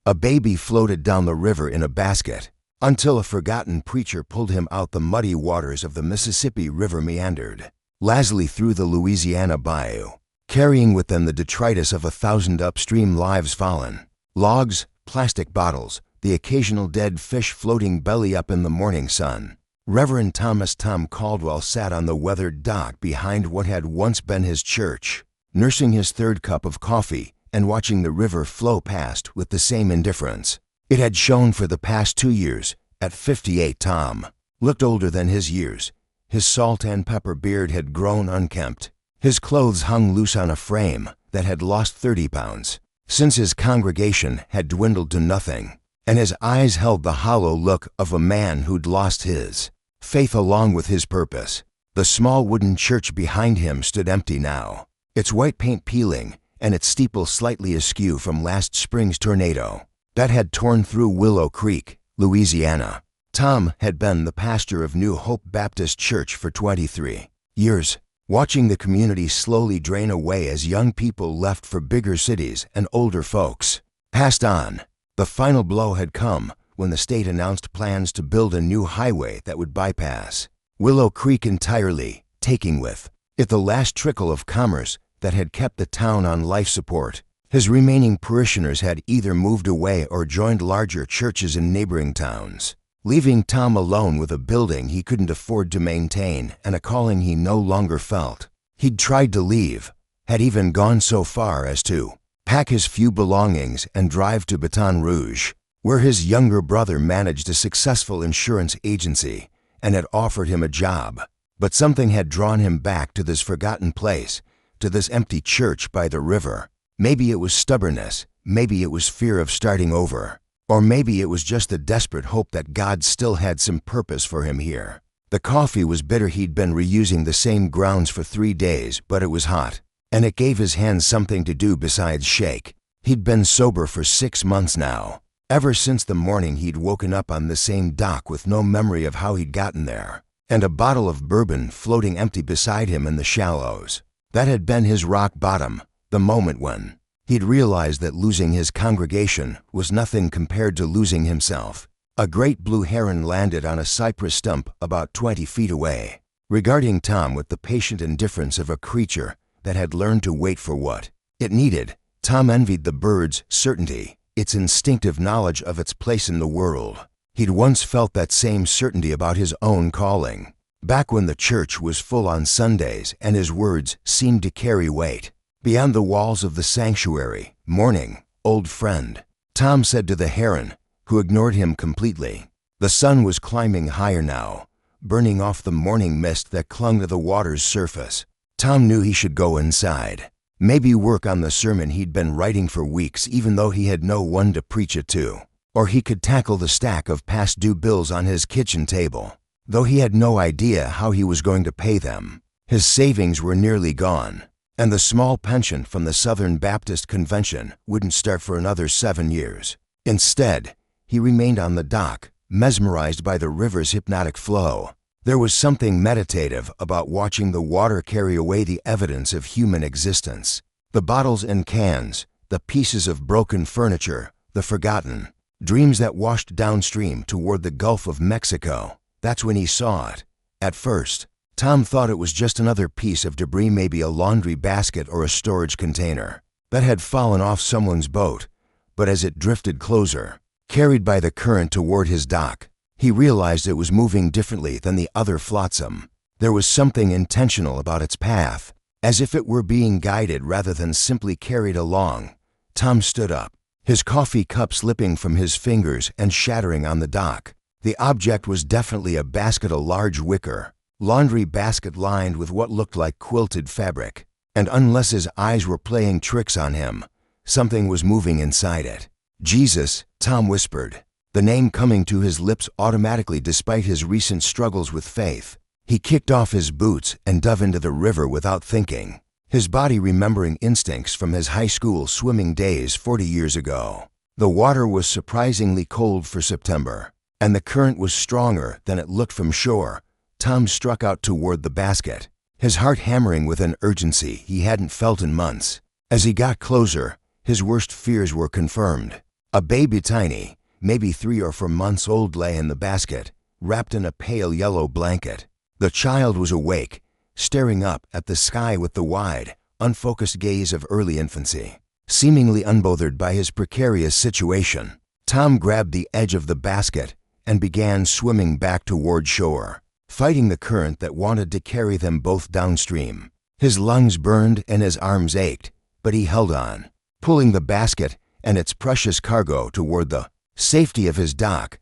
A baby floated down the river in a basket, until a forgotten preacher pulled him out. The muddy waters of the Mississippi River meandered lazily through the Louisiana bayou, carrying with them the detritus of 1,000 upstream lives fallen. Logs, plastic bottles, the occasional dead fish floating belly up in the morning sun. Reverend Thomas Tom Caldwell sat on the weathered dock behind what had once been his church, nursing his third cup of coffee and watching the river flow past with the same indifference. It had shown for the past 2 years. At 58, Tom looked older than his years. His salt and pepper beard had grown unkempt. His clothes hung loose on a frame that had lost 30 pounds since his congregation had dwindled to nothing, and his eyes held the hollow look of a man who'd lost his faith along with his purpose. The small wooden church behind him stood empty now, its white paint peeling and its steeple slightly askew from last spring's tornado that had torn through Willow Creek, Louisiana. Tom had been the pastor of New Hope Baptist Church for 23 years, watching the community slowly drain away as young people left for bigger cities and older folks passed on. The final blow had come when the state announced plans to build a new highway that would bypass Willow Creek entirely, taking with it the last trickle of commerce that had kept the town on life support. His remaining parishioners had either moved away or joined larger churches in neighboring towns, leaving Tom alone with a building he couldn't afford to maintain and a calling he no longer felt. He'd tried to leave, had even gone so far as to pack his few belongings and drive to Baton Rouge, where his younger brother managed a successful insurance agency and had offered him a job. But something had drawn him back to this forgotten place, to this empty church by the river. Maybe it was stubbornness, maybe it was fear of starting over, or maybe it was just a desperate hope that God still had some purpose for him here. The coffee was bitter. He'd been reusing the same grounds for 3 days, but it was hot, and it gave his hands something to do besides shake. He'd been sober for 6 months now, ever since the morning he'd woken up on the same dock with no memory of how he'd gotten there, and a bottle of bourbon floating empty beside him in the shallows. That had been his rock bottom, the moment when he'd realized that losing his congregation was nothing compared to losing himself. A great blue heron landed on a cypress stump about 20 feet away, regarding Tom with the patient indifference of a creature that had learned to wait for what it needed. Tom envied the bird's certainty, its instinctive knowledge of its place in the world. He'd once felt that same certainty about his own calling, back when the church was full on Sundays and his words seemed to carry weight. Beyond the walls of the sanctuary, "Morning, old friend," Tom said to the heron, who ignored him completely. The sun was climbing higher now, burning off the morning mist that clung to the water's surface. Tom knew he should go inside, maybe work on the sermon he'd been writing for weeks even though he had no one to preach it to. Or he could tackle the stack of past due bills on his kitchen table, though he had no idea how he was going to pay them. His savings were nearly gone, and the small pension from the Southern Baptist Convention wouldn't start for another 7 years. Instead, he remained on the dock, mesmerized by the river's hypnotic flow. There was something meditative about watching the water carry away the evidence of human existence. The bottles and cans, the pieces of broken furniture, the forgotten dreams that washed downstream toward the Gulf of Mexico. That's when he saw it. At first, Tom thought it was just another piece of debris, maybe a laundry basket or a storage container that had fallen off someone's boat. But as it drifted closer, carried by the current toward his dock, he realized it was moving differently than the other flotsam. There was something intentional about its path, as if it were being guided rather than simply carried along. Tom stood up, his coffee cup slipping from his fingers and shattering on the dock. The object was definitely a basket, a large wicker laundry basket lined with what looked like quilted fabric. And unless his eyes were playing tricks on him, something was moving inside it. "Jesus," Tom whispered, the name coming to his lips automatically despite his recent struggles with faith. He kicked off his boots and dove into the river without thinking, his body remembering instincts from his high school swimming days 40 years ago. The water was surprisingly cold for September, and the current was stronger than it looked from shore. Tom struck out toward the basket, his heart hammering with an urgency he hadn't felt in months. As he got closer, his worst fears were confirmed. A baby tiny, maybe 3 or 4 months old, lay in the basket, wrapped in a pale yellow blanket. The child was awake, staring up at the sky with the wide, unfocused gaze of early infancy. Seemingly unbothered by his precarious situation, Tom grabbed the edge of the basket and began swimming back toward shore, fighting the current that wanted to carry them both downstream. His lungs burned and his arms ached, but he held on, pulling the basket and its precious cargo toward the safety of his dock.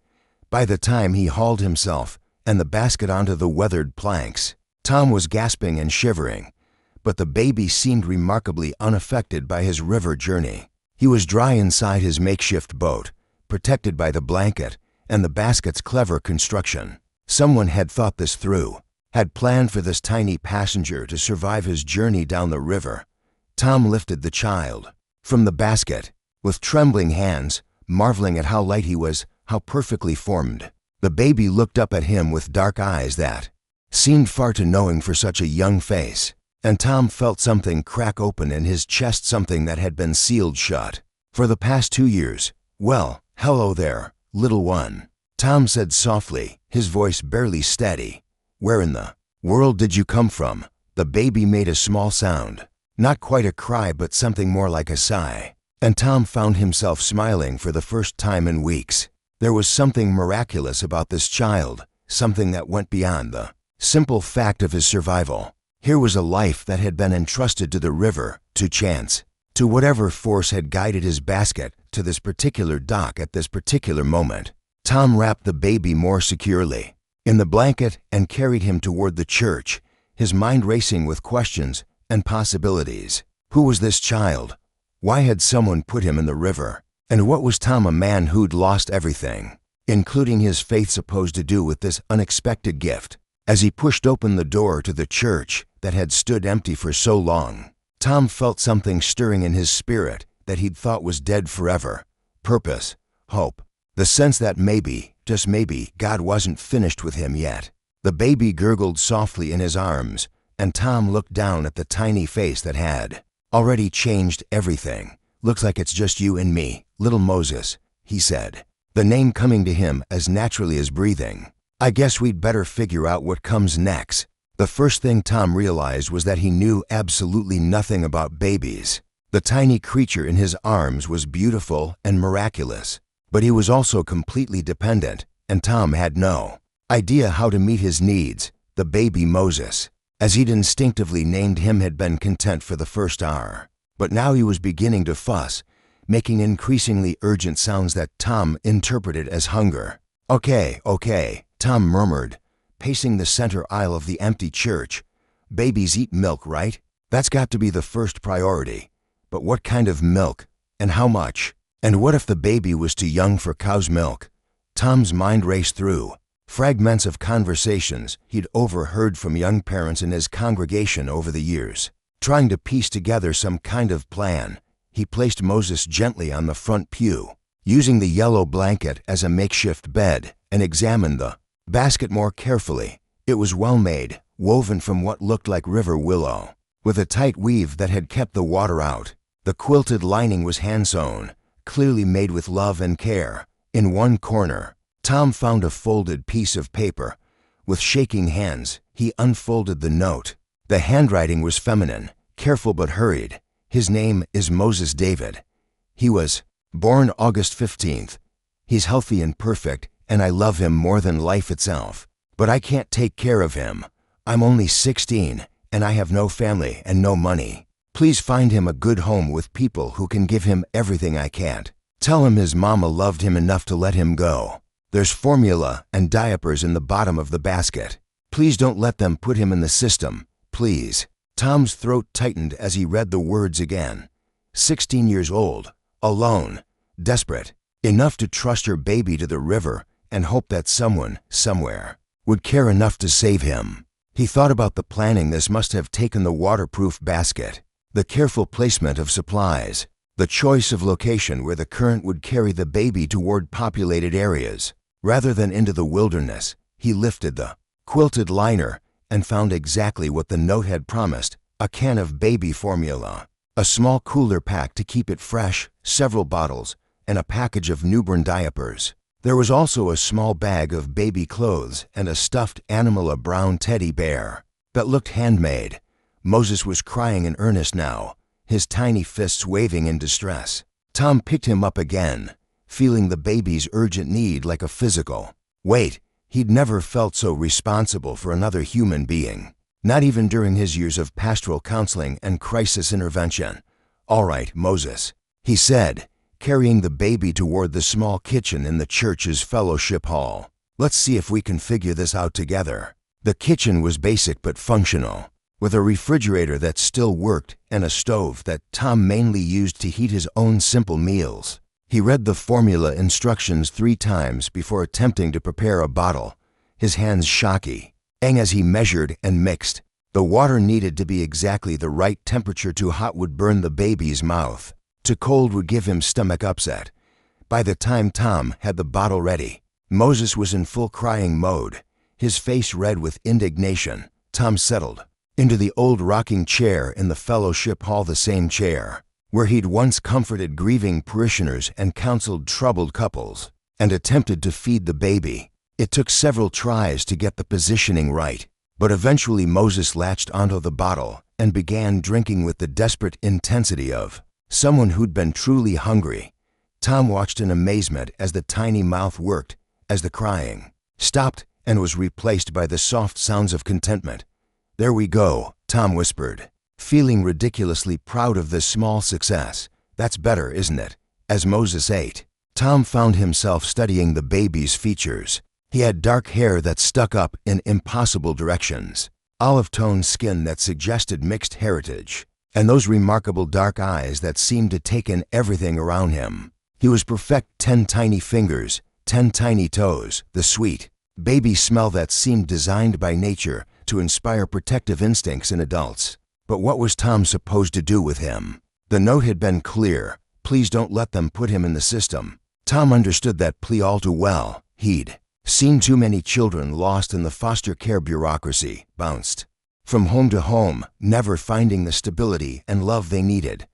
By the time he hauled himself and the basket onto the weathered planks, Tom was gasping and shivering, but the baby seemed remarkably unaffected by his river journey. He was dry inside his makeshift boat, protected by the blanket and the basket's clever construction. Someone had thought this through, had planned for this tiny passenger to survive his journey down the river. Tom lifted the child from the basket with trembling hands, marveling at how light he was, how perfectly formed. The baby looked up at him with dark eyes that seemed far too knowing for such a young face, and Tom felt something crack open in his chest, something that had been sealed shut for the past 2 years. "Well, hello there, little one," Tom said softly, his voice barely steady. "Where in the world did you come from?" The baby made a small sound, not quite a cry but something more like a sigh, and Tom found himself smiling for the first time in weeks. There was something miraculous about this child, something that went beyond the simple fact of his survival. Here was a life that had been entrusted to the river, to chance, to whatever force had guided his basket to this particular dock at this particular moment. Tom wrapped the baby more securely in the blanket and carried him toward the church, his mind racing with questions and possibilities. Who was this child? Why had someone put him in the river? And what was Tom, a man who'd lost everything, including his faith, supposed to do with this unexpected gift? As he pushed open the door to the church that had stood empty for so long, Tom felt something stirring in his spirit that he'd thought was dead forever. Purpose, hope, the sense that maybe, just maybe, God wasn't finished with him yet. The baby gurgled softly in his arms, and Tom looked down at the tiny face that had already changed everything. "Looks like it's just you and me, little Moses," he said, the name coming to him as naturally as breathing. "I guess we'd better figure out what comes next." The first thing Tom realized was that he knew absolutely nothing about babies. The tiny creature in his arms was beautiful and miraculous, but he was also completely dependent, and Tom had no idea how to meet his needs. The baby Moses, as he'd instinctively named him, had been content for the first hour, but now he was beginning to fuss, making increasingly urgent sounds that Tom interpreted as hunger. Okay, Tom murmured, pacing the center aisle of the empty church. "Babies eat milk, right? That's got to be the first priority. But what kind of milk? And how much? And what if the baby was too young for cow's milk?" Tom's mind raced through fragments of conversations he'd overheard from young parents in his congregation over the years. Trying to piece together some kind of plan, he placed Moses gently on the front pew, using the yellow blanket as a makeshift bed, and examined the basket more carefully. It was well made, woven from what looked like river willow, with a tight weave that had kept the water out. The quilted lining was hand-sewn, clearly made with love and care. In one corner, Tom found a folded piece of paper. With shaking hands, he unfolded the note. The handwriting was feminine, careful but hurried. "His name is Moses David. He was born August 15th. He's healthy and perfect, and I love him more than life itself. But I can't take care of him. I'm only 16, and I have no family and no money. Please find him a good home with people who can give him everything I can't. Tell him his mama loved him enough to let him go. There's formula and diapers in the bottom of the basket. Please don't let them put him in the system. Please." Tom's throat tightened as he read the words again. 16 years old, alone, desperate, enough to trust her baby to the river and hope that someone, somewhere, would care enough to save him. He thought about the planning this must have taken: the waterproof basket, the careful placement of supplies, the choice of location where the current would carry the baby toward populated areas, rather than into the wilderness. He lifted the quilted liner and found exactly what the note had promised: a can of baby formula, a small cooler pack to keep it fresh, several bottles, and a package of newborn diapers. There was also a small bag of baby clothes and a stuffed animal, a brown teddy bear, that looked handmade. Moses was crying in earnest now, his tiny fists waving in distress. Tom picked him up again, feeling the baby's urgent need like a physical weight. He'd never felt so responsible for another human being, not even during his years of pastoral counseling and crisis intervention. "All right, Moses," he said, carrying the baby toward the small kitchen in the church's fellowship hall. "Let's see if we can figure this out together." The kitchen was basic but functional, with a refrigerator that still worked and a stove that Tom mainly used to heat his own simple meals. He read the formula instructions 3 times before attempting to prepare a bottle, his hands shocky. As he measured and mixed, the water needed to be exactly the right temperature. Too hot would burn the baby's mouth. Too cold would give him stomach upset. By the time Tom had the bottle ready, Moses was in full crying mode, his face red with indignation. Tom settled into the old rocking chair in the fellowship hall, the same chair where he'd once comforted grieving parishioners and counseled troubled couples, and attempted to feed the baby. It took several tries to get the positioning right, but eventually Moses latched onto the bottle and began drinking with the desperate intensity of someone who'd been truly hungry. Tom watched in amazement as the tiny mouth worked, as the crying stopped and was replaced by the soft sounds of contentment. "There we go," Tom whispered, feeling ridiculously proud of this small success. "That's better, isn't it?" As Moses ate, Tom found himself studying the baby's features. He had dark hair that stuck up in impossible directions, olive-toned skin that suggested mixed heritage, and those remarkable dark eyes that seemed to take in everything around him. He was perfect. 10 tiny fingers, 10 tiny toes, the sweet baby smell that seemed designed by nature to inspire protective instincts in adults. But what was Tom supposed to do with him? The note had been clear: please don't let them put him in the system. Tom understood that plea all too well. He'd seen too many children lost in the foster care bureaucracy, bounced from home to home, never finding the stability and love they needed.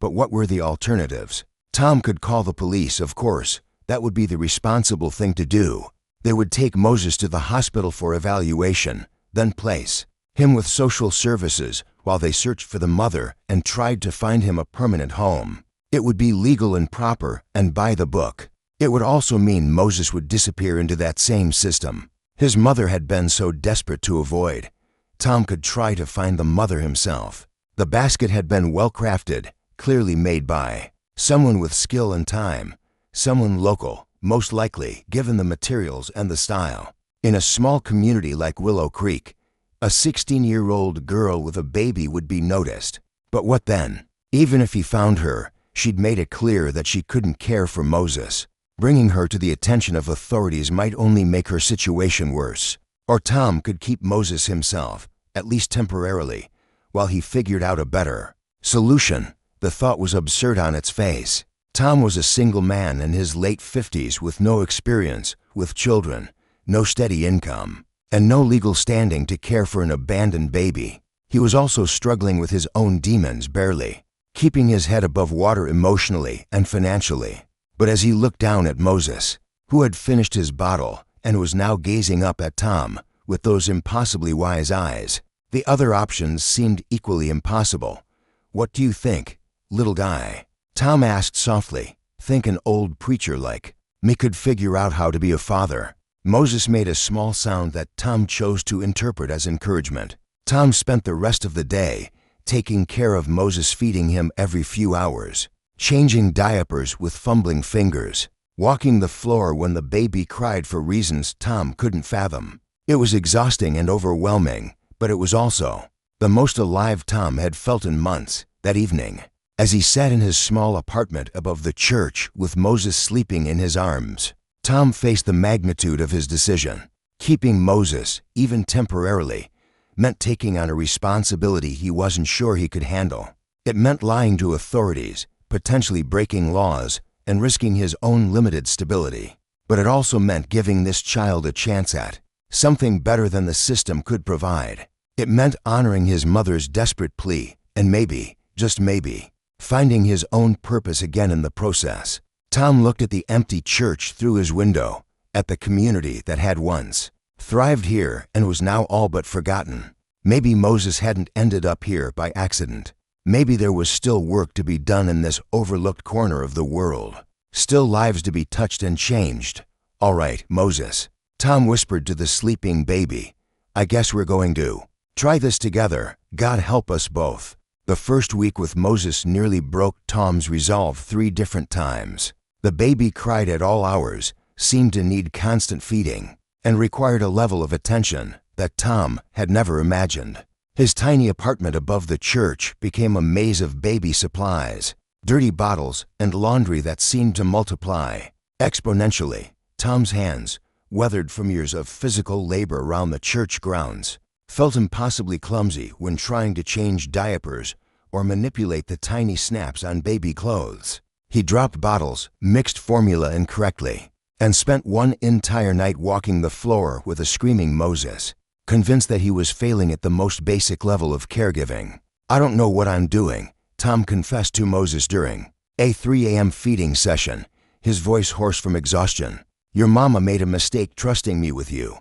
But what were the alternatives? Tom could call the police, of course. That would be the responsible thing to do. They would take Moses to the hospital for evaluation, then place him with social services while they searched for the mother and tried to find him a permanent home. It would be legal and proper and by the book. It would also mean Moses would disappear into that same system his mother had been so desperate to avoid. Tom could try to find the mother himself. The basket had been well crafted, clearly made by someone with skill and time, someone local, most likely, given the materials and the style. In a small community like Willow Creek, a 16-year-old girl with a baby would be noticed. But what then? Even if he found her, she'd made it clear that she couldn't care for Moses. Bringing her to the attention of authorities might only make her situation worse. Or Tom could keep Moses himself, at least temporarily, while he figured out a better solution. The thought was absurd on its face. Tom was a single man in his late 50s with no experience with children, no steady income, and no legal standing to care for an abandoned baby. He was also struggling with his own demons, barely keeping his head above water emotionally and financially. But as he looked down at Moses, who had finished his bottle and was now gazing up at Tom with those impossibly wise eyes, the other options seemed equally impossible. "What do you think, little guy?" Tom asked softly. "Think an old preacher like me could figure out how to be a father." Moses made a small sound that Tom chose to interpret as encouragement. Tom spent the rest of the day taking care of Moses, feeding him every few hours, changing diapers with fumbling fingers, walking the floor when the baby cried for reasons Tom couldn't fathom. It was exhausting and overwhelming, but it was also the most alive Tom had felt in months. That evening, as he sat in his small apartment above the church with Moses sleeping in his arms, Tom faced the magnitude of his decision. Keeping Moses, even temporarily, meant taking on a responsibility he wasn't sure he could handle. It meant lying to authorities, potentially breaking laws, and risking his own limited stability. But it also meant giving this child a chance at something better than the system could provide. It meant honoring his mother's desperate plea, and maybe, just maybe, finding his own purpose again in the process. Tom looked at the empty church through his window, at the community that had once thrived here and was now all but forgotten. Maybe Moses hadn't ended up here by accident. Maybe there was still work to be done in this overlooked corner of the world. Still lives to be touched and changed. "All right, Moses," Tom whispered to the sleeping baby. "I guess we're going to try this together. God help us both." The first week with Moses nearly broke Tom's resolve 3 different times. The baby cried at all hours, seemed to need constant feeding, and required a level of attention that Tom had never imagined. His tiny apartment above the church became a maze of baby supplies, dirty bottles, and laundry that seemed to multiply exponentially. Tom's hands, weathered from years of physical labor around the church grounds, felt impossibly clumsy when trying to change diapers or manipulate the tiny snaps on baby clothes. He dropped bottles, mixed formula incorrectly, and spent one entire night walking the floor with a screaming Moses, convinced that he was failing at the most basic level of caregiving. "I don't know what I'm doing," Tom confessed to Moses during a 3 a.m. feeding session, his voice hoarse from exhaustion. "Your mama made a mistake trusting me with you."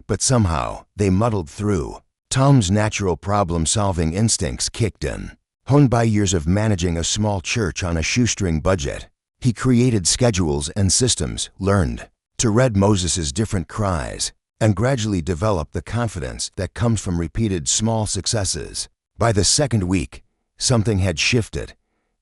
But somehow, they muddled through. Tom's natural problem-solving instincts kicked in. Honed by years of managing a small church on a shoestring budget, he created schedules and systems, learned to read Moses's different cries, and gradually developed the confidence that comes from repeated small successes. By the second week, something had shifted.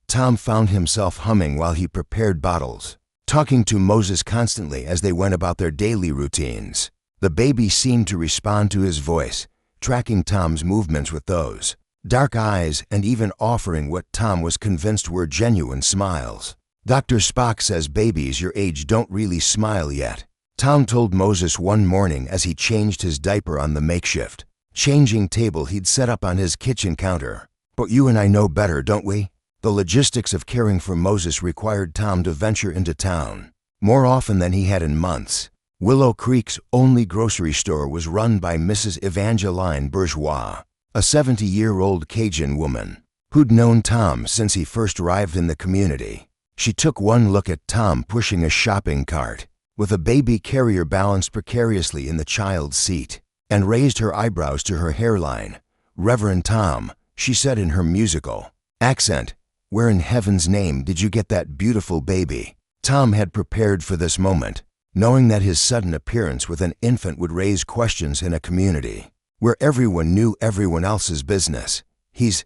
Tom found himself humming while he prepared bottles, talking to Moses constantly as they went about their daily routines. The baby seemed to respond to his voice, tracking Tom's movements with those dark eyes and even offering what Tom was convinced were genuine smiles. "Dr. Spock says babies your age don't really smile yet," Tom told Moses one morning as he changed his diaper on the makeshift changing table he'd set up on his kitchen counter. "But you and I know better, don't we?" The logistics of caring for Moses required Tom to venture into town more often than he had in months. Willow Creek's only grocery store was run by Mrs. Evangeline Bourgeois, a 70-year-old Cajun woman who'd known Tom since he first arrived in the community. She took one look at Tom pushing a shopping cart, with a baby carrier balanced precariously in the child's seat, and raised her eyebrows to her hairline. "Reverend Tom," she said in her musical accent, "where in heaven's name did you get that beautiful baby?" Tom had prepared for this moment, knowing that his sudden appearance with an infant would raise questions in a community where everyone knew everyone else's business. He's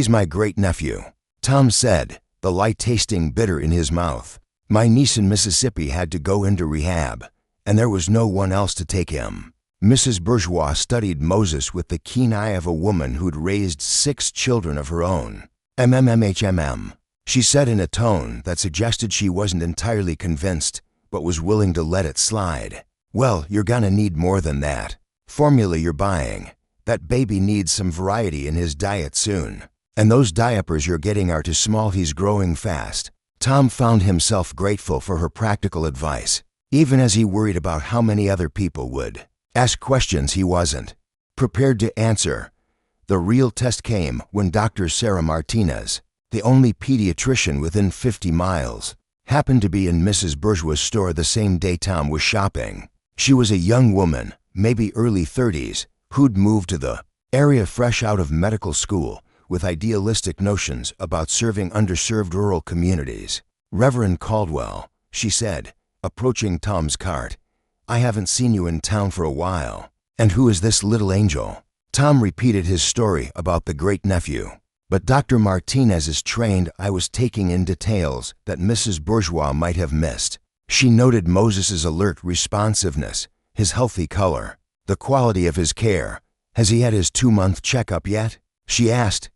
my great-nephew," Tom said, the light tasting bitter in his mouth. "My niece in Mississippi had to go into rehab, and there was no one else to take him." Mrs. Bourgeois studied Moses with the keen eye of a woman who'd raised 6 children of her own. "MMMHMM," she said in a tone that suggested she wasn't entirely convinced, but was willing to let it slide. "Well, you're gonna need more than that. Formula you're buying. That baby needs some variety in his diet soon. And those diapers you're getting are too small, he's growing fast." Tom found himself grateful for her practical advice, even as he worried about how many other people would ask questions he wasn't prepared to answer. The real test came when Dr. Sarah Martinez, the only pediatrician within 50 miles, happened to be in Mrs. Bourgeois' store the same day Tom was shopping. She was a young woman, maybe early 30s, who'd moved to the area fresh out of medical school with idealistic notions about serving underserved rural communities. "Reverend Caldwell," she said, approaching Tom's cart, "I haven't seen you in town for a while. And who is this little angel?" Tom repeated his story about the great-nephew. But Dr. Martinez is trained. I was taking in details that Mrs. Bourgeois might have missed. She noted Moses's alert responsiveness, his healthy color, the quality of his care. "Has he had his 2-month checkup yet?" she asked.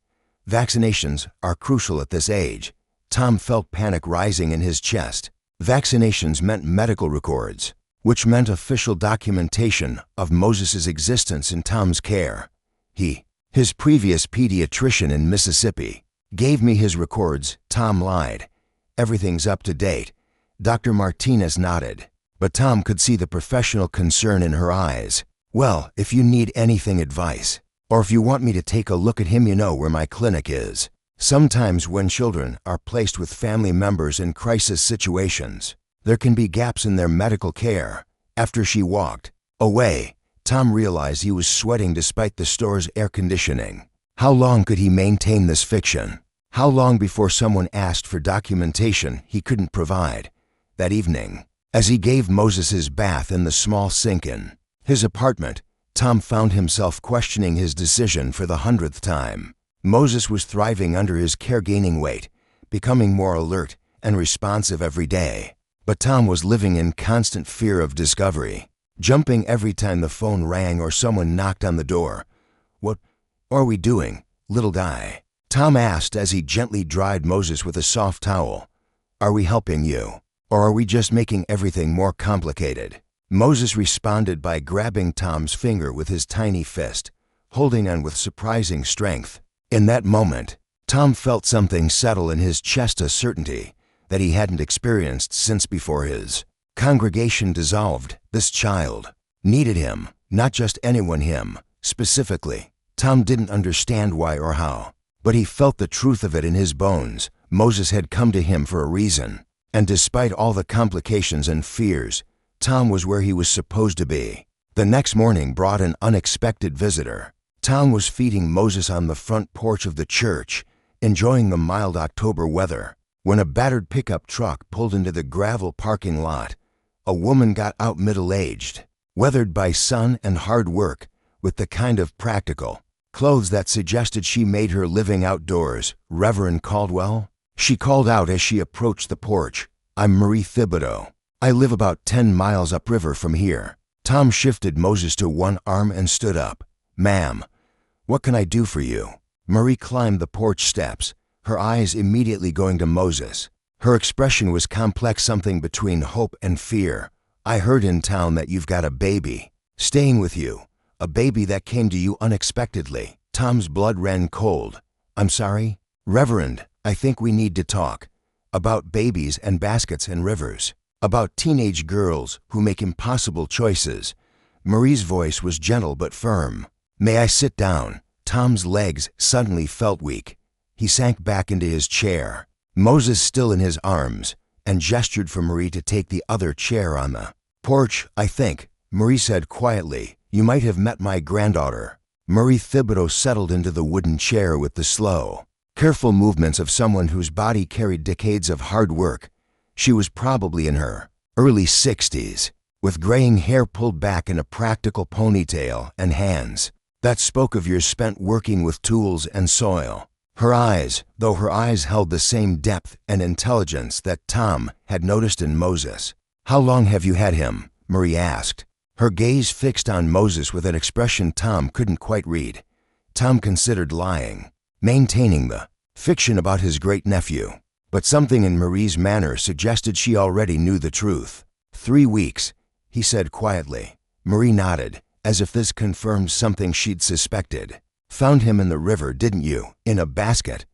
Vaccinations are crucial at this age. Tom felt panic rising in his chest. Vaccinations meant medical records, which meant official documentation of Moses's existence in Tom's care. His previous pediatrician in Mississippi, gave me his records, Tom lied. "Everything's up to date." Dr. Martinez nodded, but Tom could see the professional concern in her eyes. "Well, if you need anything advice, or if you want me to take a look at him, you know where my clinic is." Sometimes when children are placed with family members in crisis situations, there can be gaps in their medical care. After she walked away, Tom realized he was sweating despite the store's air conditioning. How long could he maintain this fiction? How long before someone asked for documentation he couldn't provide? That evening, as he gave Moses his bath in the small sink in his apartment, Tom found himself questioning his decision for the 100th time. Moses was thriving under his care, gaining weight, becoming more alert and responsive every day. But Tom was living in constant fear of discovery, jumping every time the phone rang or someone knocked on the door. "What are we doing, little guy?" Tom asked as he gently dried Moses with a soft towel. "Are we helping you? Or are we just making everything more complicated?" Moses responded by grabbing Tom's finger with his tiny fist, holding on with surprising strength. In that moment, Tom felt something settle in his chest, a certainty that he hadn't experienced since before his congregation dissolved. This child needed him, not just anyone, him specifically. Tom didn't understand why or how, but he felt the truth of it in his bones. Moses had come to him for a reason, and despite all the complications and fears, Tom was where he was supposed to be. The next morning brought an unexpected visitor. Tom was feeding Moses on the front porch of the church, enjoying the mild October weather, when a battered pickup truck pulled into the gravel parking lot. A woman got out, middle-aged, weathered by sun and hard work, with the kind of practical clothes that suggested she made her living outdoors. "Reverend Caldwell?" she called out as she approached the porch. "I'm Marie Thibodeau. I live about 10 miles upriver from here." Tom shifted Moses to one arm and stood up. "Ma'am, what can I do for you?" Marie climbed the porch steps, her eyes immediately going to Moses. Her expression was complex, something between hope and fear. "I heard in town that you've got a baby staying with you, a baby that came to you unexpectedly." Tom's blood ran cold. "I'm sorry, Reverend, I think we need to talk about babies and baskets and rivers, about teenage girls who make impossible choices." Marie's voice was gentle but firm. "May I sit down?" Tom's legs suddenly felt weak. He sank back into his chair, Moses still in his arms, and gestured for Marie to take the other chair on the porch. "I think," Marie said quietly, "you might have met my granddaughter." Marie Thibodeau settled into the wooden chair with the slow, careful movements of someone whose body carried decades of hard work. She was probably in her early 60s, with graying hair pulled back in a practical ponytail and hands that spoke of years spent working with tools and soil. Her eyes, though her eyes held the same depth and intelligence that Tom had noticed in Moses. "How long have you had him?" Marie asked, her gaze fixed on Moses with an expression Tom couldn't quite read. Tom considered lying, maintaining the fiction about his great-nephew, but something in Marie's manner suggested she already knew the truth. 3 weeks, he said quietly. Marie nodded, as if this confirmed something she'd suspected. "Found him in the river, didn't you? In a basket?"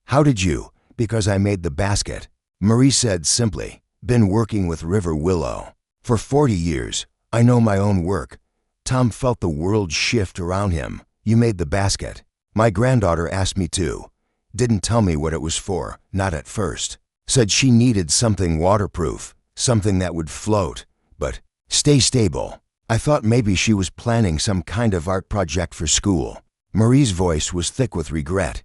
"How did you?" "Because I made the basket," Marie said simply. "Been working with river willow for 40 years. I know my own work." Tom felt the world shift around him. "You made the basket?" "My granddaughter asked me to. Didn't tell me what it was for, not at first. Said she needed something waterproof, something that would float, but stay stable. I thought maybe she was planning some kind of art project for school." Marie's voice was thick with regret.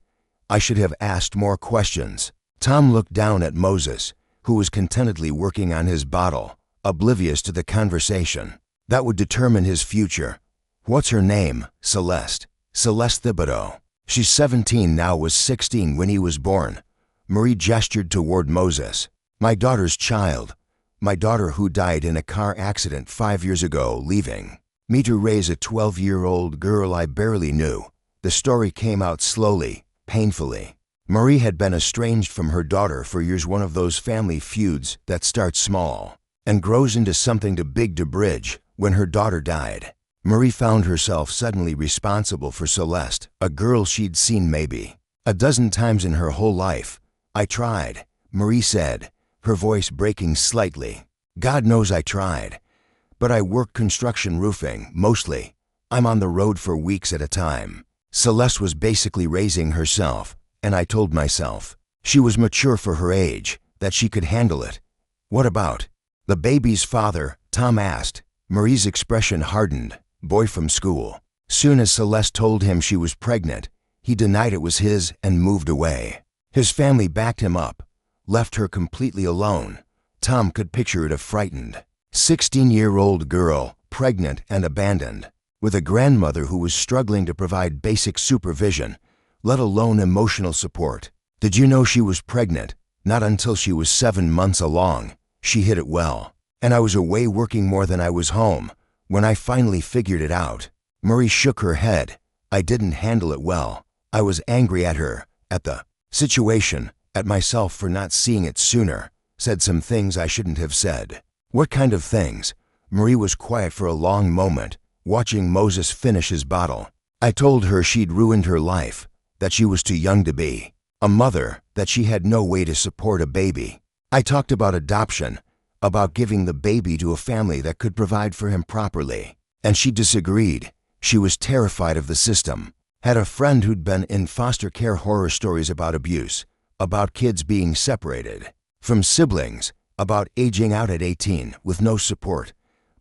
"I should have asked more questions." Tom looked down at Moses, who was contentedly working on his bottle, oblivious to the conversation that would determine his future. "What's her name?" "Celeste. Celeste Thibodeau. She's 17 now, was 16 when he was born." Marie gestured toward Moses. "My daughter's child. My daughter who died in a car accident 5 years ago, leaving me to raise a 12-year-old girl I barely knew." The story came out slowly, painfully. Marie had been estranged from her daughter for years, one of those family feuds that starts small and grows into something too big to bridge. When her daughter died, Marie found herself suddenly responsible for Celeste, a girl she'd seen maybe a dozen times in her whole life. "I tried," Marie said, her voice breaking slightly. "God knows I tried. But I worked construction roofing, mostly. I'm on the road for weeks at a time." Celeste was basically raising herself, and I told myself she was mature for her age, that she could handle it. What about the baby's father? Tom asked. Marie's expression hardened. Boy from school. Soon as Celeste told him she was pregnant, he denied it was his and moved away. His family backed him up, left her completely alone. Tom could picture it, a frightened 16-year-old girl, pregnant and abandoned, with a grandmother who was struggling to provide basic supervision, let alone emotional support. Did you know she was pregnant? Not until she was 7 months along. She hid it well. And I was away working more than I was home when I finally figured it out. Marie shook her head. I didn't handle it well. I was angry at her, at the situation, at myself for not seeing it sooner. Said some things I shouldn't have said. What kind of things? Marie was quiet for a long moment, watching Moses finish his bottle. I told her she'd ruined her life, that she was too young to be a mother, that she had no way to support a baby. I talked about adoption, about giving the baby to a family that could provide for him properly. And she disagreed. She was terrified of the system. Had a friend who'd been in foster care, horror stories about abuse, about kids being separated from siblings, about aging out at 18 with no support.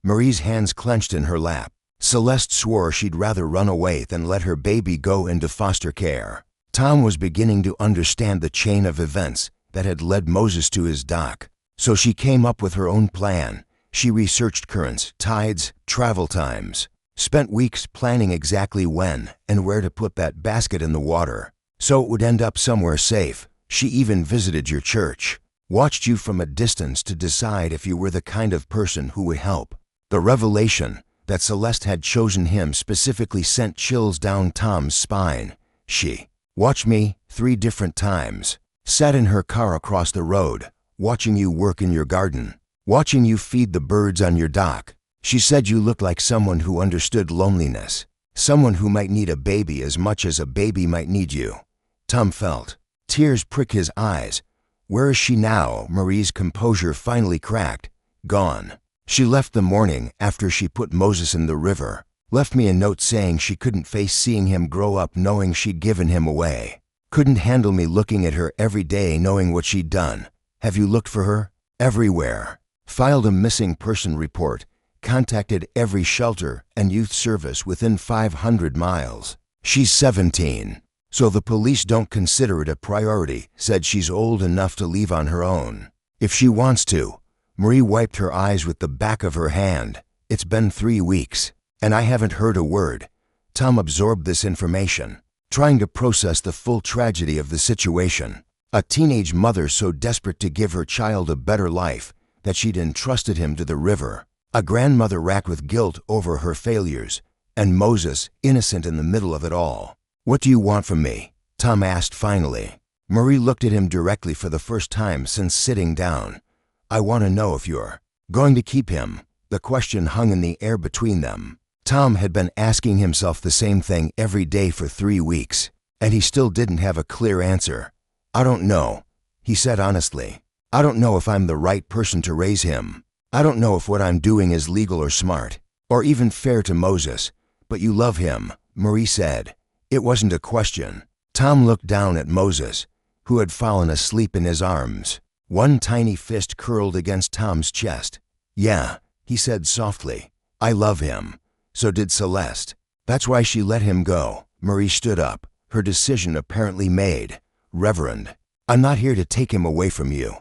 Marie's hands clenched in her lap. Celeste swore she'd rather run away than let her baby go into foster care. Tom was beginning to understand the chain of events that had led Moses to his dock. So she came up with her own plan. She researched currents, tides, travel times, spent weeks planning exactly when and where to put that basket in the water, so it would end up somewhere safe. She even visited your church, watched you from a distance to decide if you were the kind of person who would help. The revelation that Celeste had chosen him specifically sent chills down Tom's spine. She watched me 3 different times, sat in her car across the road, watching you work in your garden, watching you feed the birds on your dock. She said you looked like someone who understood loneliness, someone who might need a baby as much as a baby might need you. Tom felt tears prick his eyes. Where is she now? Marie's composure finally cracked. Gone. She left the morning after she put Moses in the river, left me a note saying she couldn't face seeing him grow up knowing she'd given him away. Couldn't handle me looking at her every day knowing what she'd done. Have you looked for her? Everywhere. Filed a missing person report. Contacted every shelter and youth service within 500 miles. She's 17, so the police don't consider it a priority. Said she's old enough to leave on her own if she wants to. Marie wiped her eyes with the back of her hand. It's been 3 weeks, and I haven't heard a word. Tom absorbed this information, trying to process the full tragedy of the situation. A teenage mother so desperate to give her child a better life that she'd entrusted him to the river. A grandmother racked with guilt over her failures, and Moses innocent in the middle of it all. What do you want from me? Tom asked finally. Marie looked at him directly for the first time since sitting down. I want to know if you're going to keep him. The question hung in the air between them. Tom had been asking himself the same thing every day for 3 weeks, and he still didn't have a clear answer. I don't know, he said honestly. I don't know if I'm the right person to raise him. I don't know if what I'm doing is legal or smart, or even fair to Moses. But you love him, Marie said. It wasn't a question. Tom looked down at Moses, who had fallen asleep in his arms. One tiny fist curled against Tom's chest. Yeah, he said softly. I love him. So did Celeste. That's why she let him go. Marie stood up, her decision apparently made. Reverend, I'm not here to take him away from you.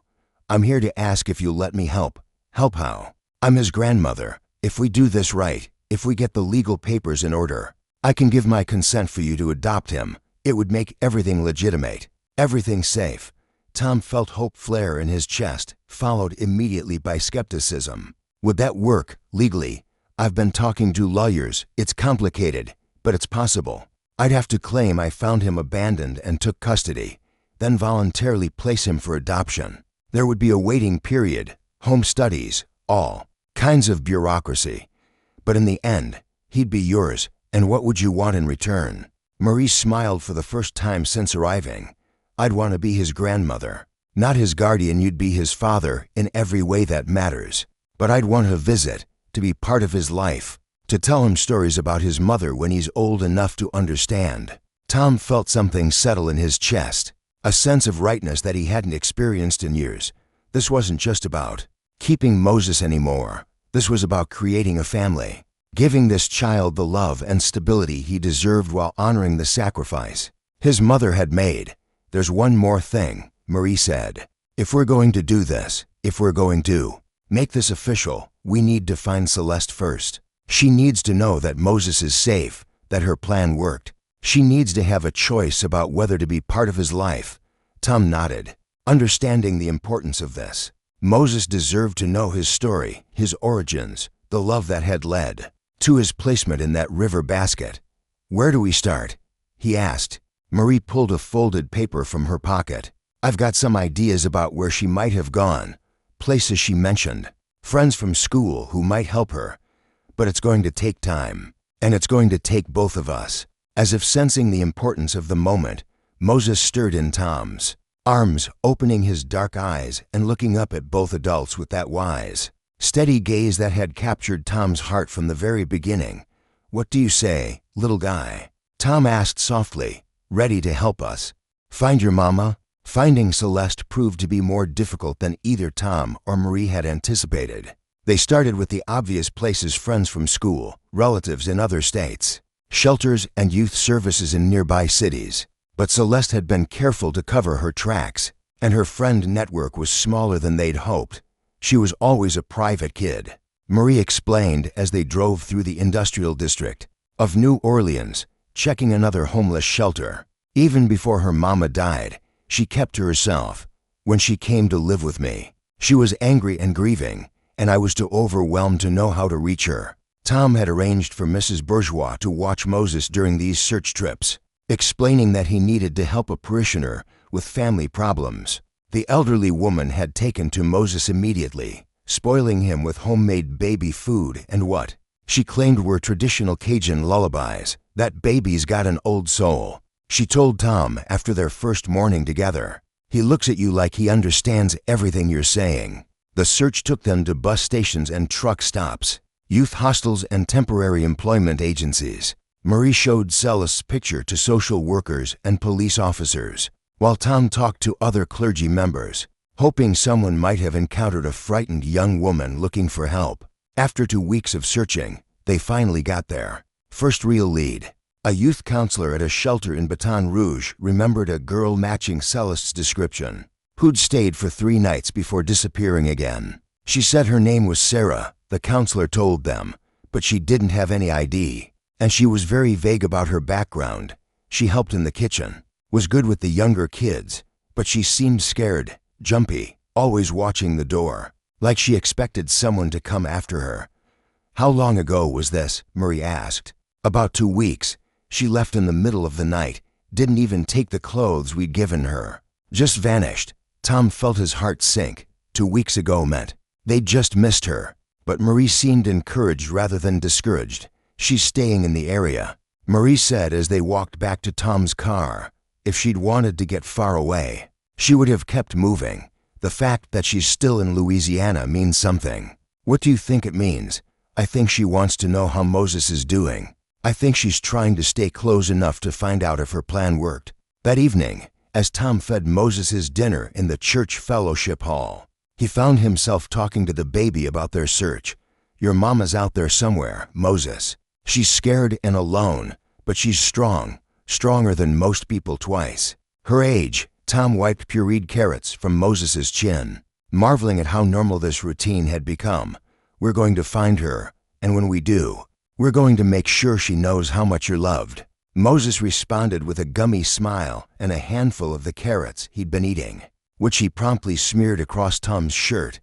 I'm here to ask if you'll let me help. Help how? I'm his grandmother. If we do this right, if we get the legal papers in order, I can give my consent for you to adopt him. It would make everything legitimate, everything safe. Tom felt hope flare in his chest, followed immediately by skepticism. Would that work, legally? I've been talking to lawyers. It's complicated, but it's possible. I'd have to claim I found him abandoned and took custody, then voluntarily place him for adoption. There would be a waiting period, home studies, all kinds of bureaucracy. But in the end, he'd be yours, and what would you want in return? Marie smiled for the first time since arriving. I'd want to be his grandmother. Not his guardian, you'd be his father in every way that matters. But I'd want to visit, to be part of his life, to tell him stories about his mother when he's old enough to understand. Tom felt something settle in his chest, a sense of rightness that he hadn't experienced in years. This wasn't just about keeping Moses anymore. This was about creating a family, giving this child the love and stability he deserved while honoring the sacrifice his mother had made. "There's one more thing," Marie said. "If we're going to do this, if we're going to make this official, we need to find Celeste first. She needs to know that Moses is safe, that her plan worked. She needs to have a choice about whether to be part of his life." Tom nodded, understanding the importance of this. Moses deserved to know his story, his origins, the love that had led to his placement in that river basket. "Where do we start?" he asked. Marie pulled a folded paper from her pocket. "I've got some ideas about where she might have gone, places she mentioned, friends from school who might help her. But it's going to take time, and it's going to take both of us." As if sensing the importance of the moment, Moses stirred in Tom's arms, opening his dark eyes and looking up at both adults with that wise, steady gaze that had captured Tom's heart from the very beginning. "What do you say, little guy?" Tom asked softly, ready to help us find your mama. Finding Celeste proved to be more difficult than either Tom or Marie had anticipated. They started with the obvious places: friends from school, relatives in other states, shelters and youth services in nearby cities. But Celeste had been careful to cover her tracks, and her friend network was smaller than they'd hoped. She was always a private kid, Marie explained as they drove through the industrial district of New Orleans, checking another homeless shelter. Even before her mama died, she kept to herself. When she came to live with me, she was angry and grieving, and I was too overwhelmed to know how to reach her. Tom had arranged for Mrs. Bourgeois to watch Moses during these search trips, explaining that he needed to help a parishioner with family problems. The elderly woman had taken to Moses immediately, spoiling him with homemade baby food and what she claimed were traditional Cajun lullabies. "That baby's got an old soul," she told Tom after their first morning together. "He looks at you like he understands everything you're saying." The search took them to bus stations and truck stops, youth hostels and temporary employment agencies. Marie showed Celeste's picture to social workers and police officers, while Tom talked to other clergy members, hoping someone might have encountered a frightened young woman looking for help. After 2 weeks of searching, they finally got their first real lead. A youth counselor at a shelter in Baton Rouge remembered a girl matching Celeste's description, who'd stayed for 3 nights before disappearing again. She said her name was Sarah, the counselor told them, but she didn't have any ID, and she was very vague about her background. She helped in the kitchen, was good with the younger kids, but she seemed scared, jumpy, always watching the door, like she expected someone to come after her. "How long ago was this?" Marie asked. "About 2 weeks. She left in the middle of the night, didn't even take the clothes we'd given her. Just vanished." Tom felt his heart sink. 2 weeks ago meant they'd just missed her. But Marie seemed encouraged rather than discouraged. "She's staying in the area," Marie said as they walked back to Tom's car. "If she'd wanted to get far away, she would have kept moving. The fact that she's still in Louisiana means something." "What do you think it means?" "I think she wants to know how Moses is doing. I think she's trying to stay close enough to find out if her plan worked." That evening, as Tom fed Moses his dinner in the church fellowship hall, he found himself talking to the baby about their search. "Your mama's out there somewhere, Moses. She's scared and alone, but she's strong, stronger than most people twice her age." Tom wiped pureed carrots from Moses's chin, marveling at how normal this routine had become. "We're going to find her, and when we do, we're going to make sure she knows how much you're loved." Moses responded with a gummy smile and a handful of the carrots he'd been eating, which he promptly smeared across Tom's shirt.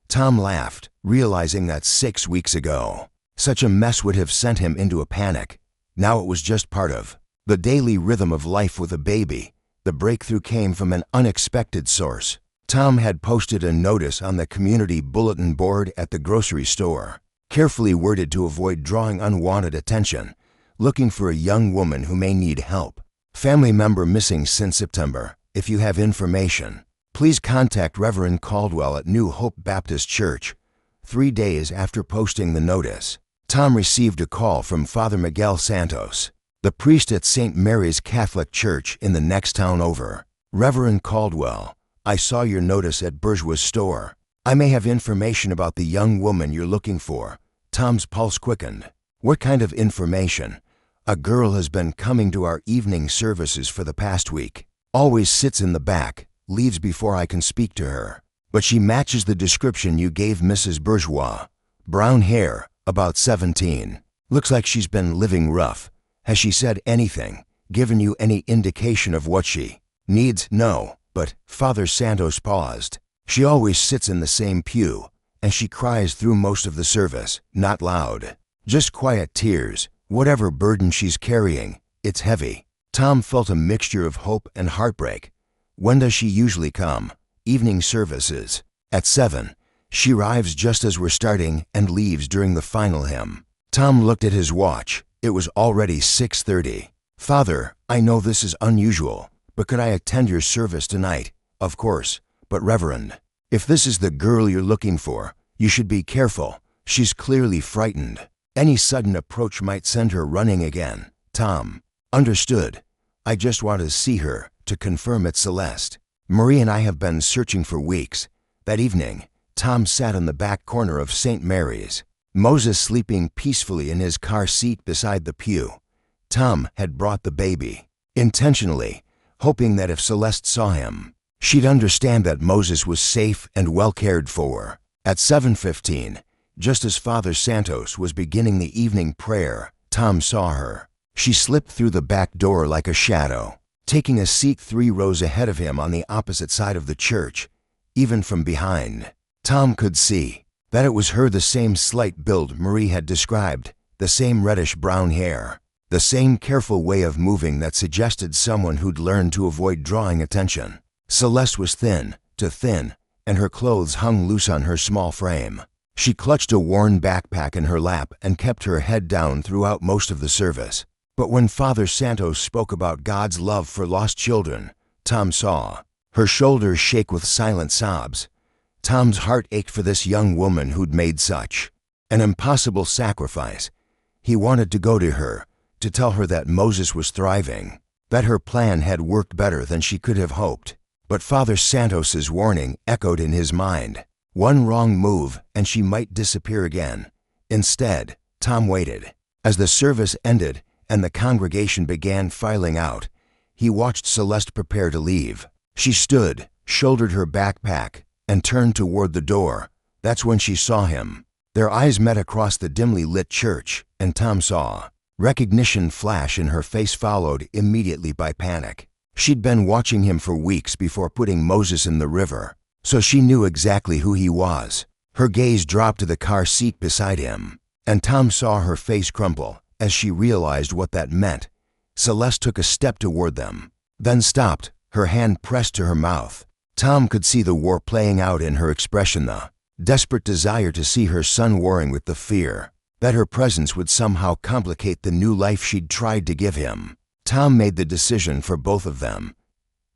Tom laughed, realizing that 6 weeks ago, such a mess would have sent him into a panic. Now it was just part of the daily rhythm of life with a baby. The breakthrough came from an unexpected source. Tom had posted a notice on the community bulletin board at the grocery store, carefully worded to avoid drawing unwanted attention, looking for a young woman who may need help. "Family member missing since September. If you have information, please contact Reverend Caldwell at New Hope Baptist Church." 3 days after posting the notice, Tom received a call from Father Miguel Santos, the priest at St. Mary's Catholic Church in the next town over. Reverend Caldwell, I saw your notice at Bourgeois store. I may have information about the young woman you're looking for. Tom's pulse quickened. What kind of information? A girl has been coming to our evening services for the past week. Always sits in the back, leaves before I can speak to her. But she matches the description you gave Mrs. Bourgeois. Brown hair, about 17. Looks like she's been living rough. Has she said anything, given you any indication of what she needs? No, but Father Santos paused. She always sits in the same pew, and she cries through most of the service, not loud. Just quiet tears. Whatever burden she's carrying, it's heavy. Tom felt a mixture of hope and heartbreak. When does she usually come? Evening services. At 7. She arrives just as we're starting and leaves during the final hymn. Tom looked at his watch. It was already 6:30. Father, I know this is unusual, but could I attend your service tonight? Of course, but Reverend, if this is the girl you're looking for, you should be careful. She's clearly frightened. Any sudden approach might send her running again. Tom, understood. I just want to see her, to confirm it's Celeste. Marie and I have been searching for weeks. That evening, Tom sat in the back corner of St. Mary's. Moses sleeping peacefully in his car seat beside the pew. Tom had brought the baby, intentionally, hoping that if Celeste saw him, she'd understand that Moses was safe and well cared for. At 7:15, just as Father Santos was beginning the evening prayer, Tom saw her. She slipped through the back door like a shadow, taking a seat 3 rows ahead of him on the opposite side of the church. Even from behind, Tom could see that it was her, the same slight build Marie had described, the same reddish-brown hair, the same careful way of moving that suggested someone who'd learned to avoid drawing attention. Celeste was thin, too thin, and her clothes hung loose on her small frame. She clutched a worn backpack in her lap and kept her head down throughout most of the service. But when Father Santos spoke about God's love for lost children, Tom saw her shoulders shake with silent sobs. Tom's heart ached for this young woman who'd made such an impossible sacrifice. He wanted to go to her, to tell her that Moses was thriving, that her plan had worked better than she could have hoped. But Father Santos's warning echoed in his mind. One wrong move and she might disappear again. Instead, Tom waited. As the service ended and the congregation began filing out, he watched Celeste prepare to leave. She stood, shouldered her backpack, and turned toward the door. That's when she saw him. Their eyes met across the dimly lit church, and Tom saw recognition flash in her face, followed immediately by panic. She'd been watching him for weeks before putting Moses in the river, so she knew exactly who he was. Her gaze dropped to the car seat beside him, and Tom saw her face crumple as she realized what that meant. Celeste took a step toward them, then stopped, her hand pressed to her mouth. Tom could see the war playing out in her expression, the desperate desire to see her son warring with the fear that her presence would somehow complicate the new life she'd tried to give him. Tom made the decision for both of them.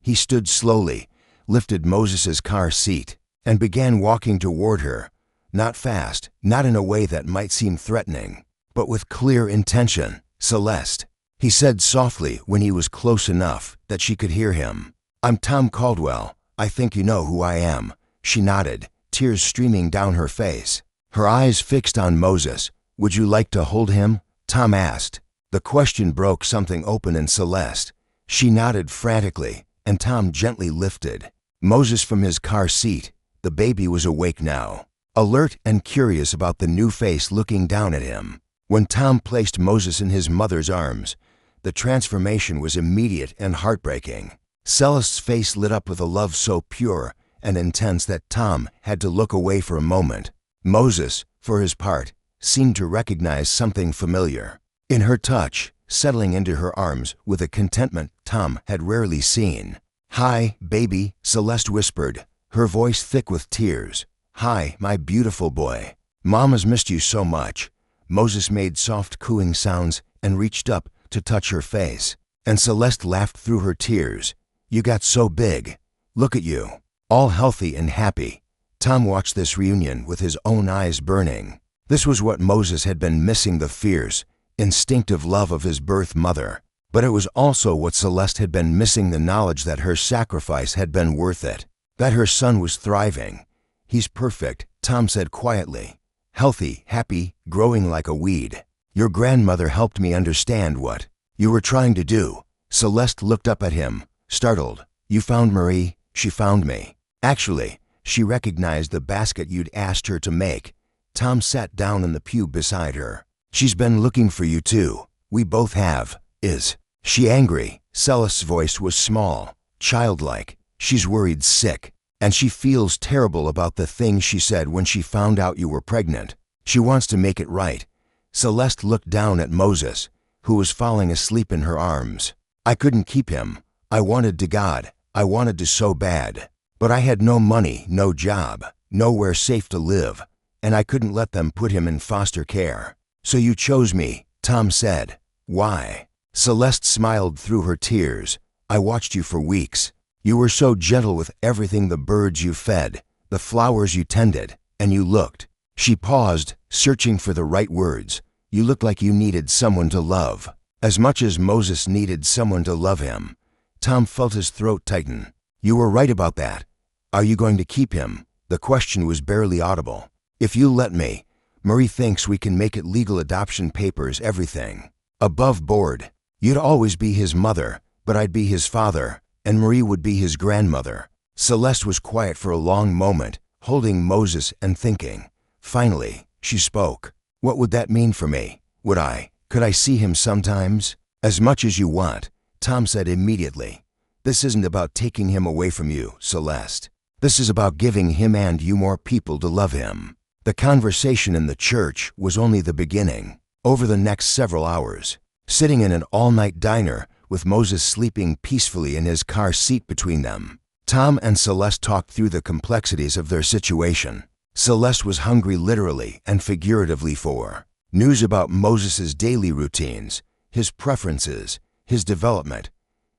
He stood slowly, lifted Moses's car seat, and began walking toward her. Not fast, not in a way that might seem threatening, but with clear intention. Celeste, he said softly when he was close enough that she could hear him. I'm Tom Caldwell. I think you know who I am. She nodded, tears streaming down her face. Her eyes fixed on Moses. Would you like to hold him? Tom asked. The question broke something open in Celeste. She nodded frantically, and Tom gently lifted Moses from his car seat. The baby was awake now, alert and curious about the new face looking down at him. When Tom placed Moses in his mother's arms, the transformation was immediate and heartbreaking. Celeste's face lit up with a love so pure and intense that Tom had to look away for a moment. Moses, for his part, seemed to recognize something familiar in her touch, settling into her arms with a contentment Tom had rarely seen. Hi, baby, Celeste whispered, her voice thick with tears. Hi, my beautiful boy. Mama's missed you so much. Moses made soft cooing sounds and reached up to touch her face, and Celeste laughed through her tears. You got so big. Look at you, all healthy and happy. Tom watched this reunion with his own eyes burning. This was what Moses had been missing, the fierce, instinctive love of his birth mother. But it was also what Celeste had been missing, the knowledge that her sacrifice had been worth it, that her son was thriving. "He's perfect," Tom said quietly. "Healthy, happy, growing like a weed. Your grandmother helped me understand what you were trying to do." Celeste looked up at him, startled. "You found Marie?" "She found me. Actually, she recognized the basket you'd asked her to make." Tom sat down in the pew beside her. "She's been looking for you too. We both have. Is she angry?" Celeste's voice was small, childlike. "She's worried sick, and she feels terrible about the things she said when she found out you were pregnant. She wants to make it right." Celeste looked down at Moses, who was falling asleep in her arms. "I couldn't keep him. I wanted to God. I wanted to so bad. But I had no money, no job, nowhere safe to live, and I couldn't let them put him in foster care. So you chose me," Tom said. "Why?" Celeste smiled through her tears. "I watched you for weeks. You were so gentle with everything, the birds you fed, the flowers you tended, and you looked." She paused, searching for the right words. "You looked like you needed someone to love, as much as Moses needed someone to love him." Tom felt his throat tighten. "You were right about that. Are you going to keep him?" The question was barely audible. "If you let me. Marie thinks we can make it legal, adoption papers, everything. Above board. You'd always be his mother, but I'd be his father, and Marie would be his grandmother." Celeste was quiet for a long moment, holding Moses and thinking. Finally, she spoke. "What would that mean for me? Could I see him sometimes?" "As much as you want," Tom said immediately. "This isn't about taking him away from you, Celeste. This is about giving him and you more people to love him." The conversation in the church was only the beginning. Over the next several hours, sitting in an all-night diner with Moses sleeping peacefully in his car seat between them, Tom and Celeste talked through the complexities of their situation. Celeste was hungry literally and figuratively for news about Moses's daily routines, his preferences, his development.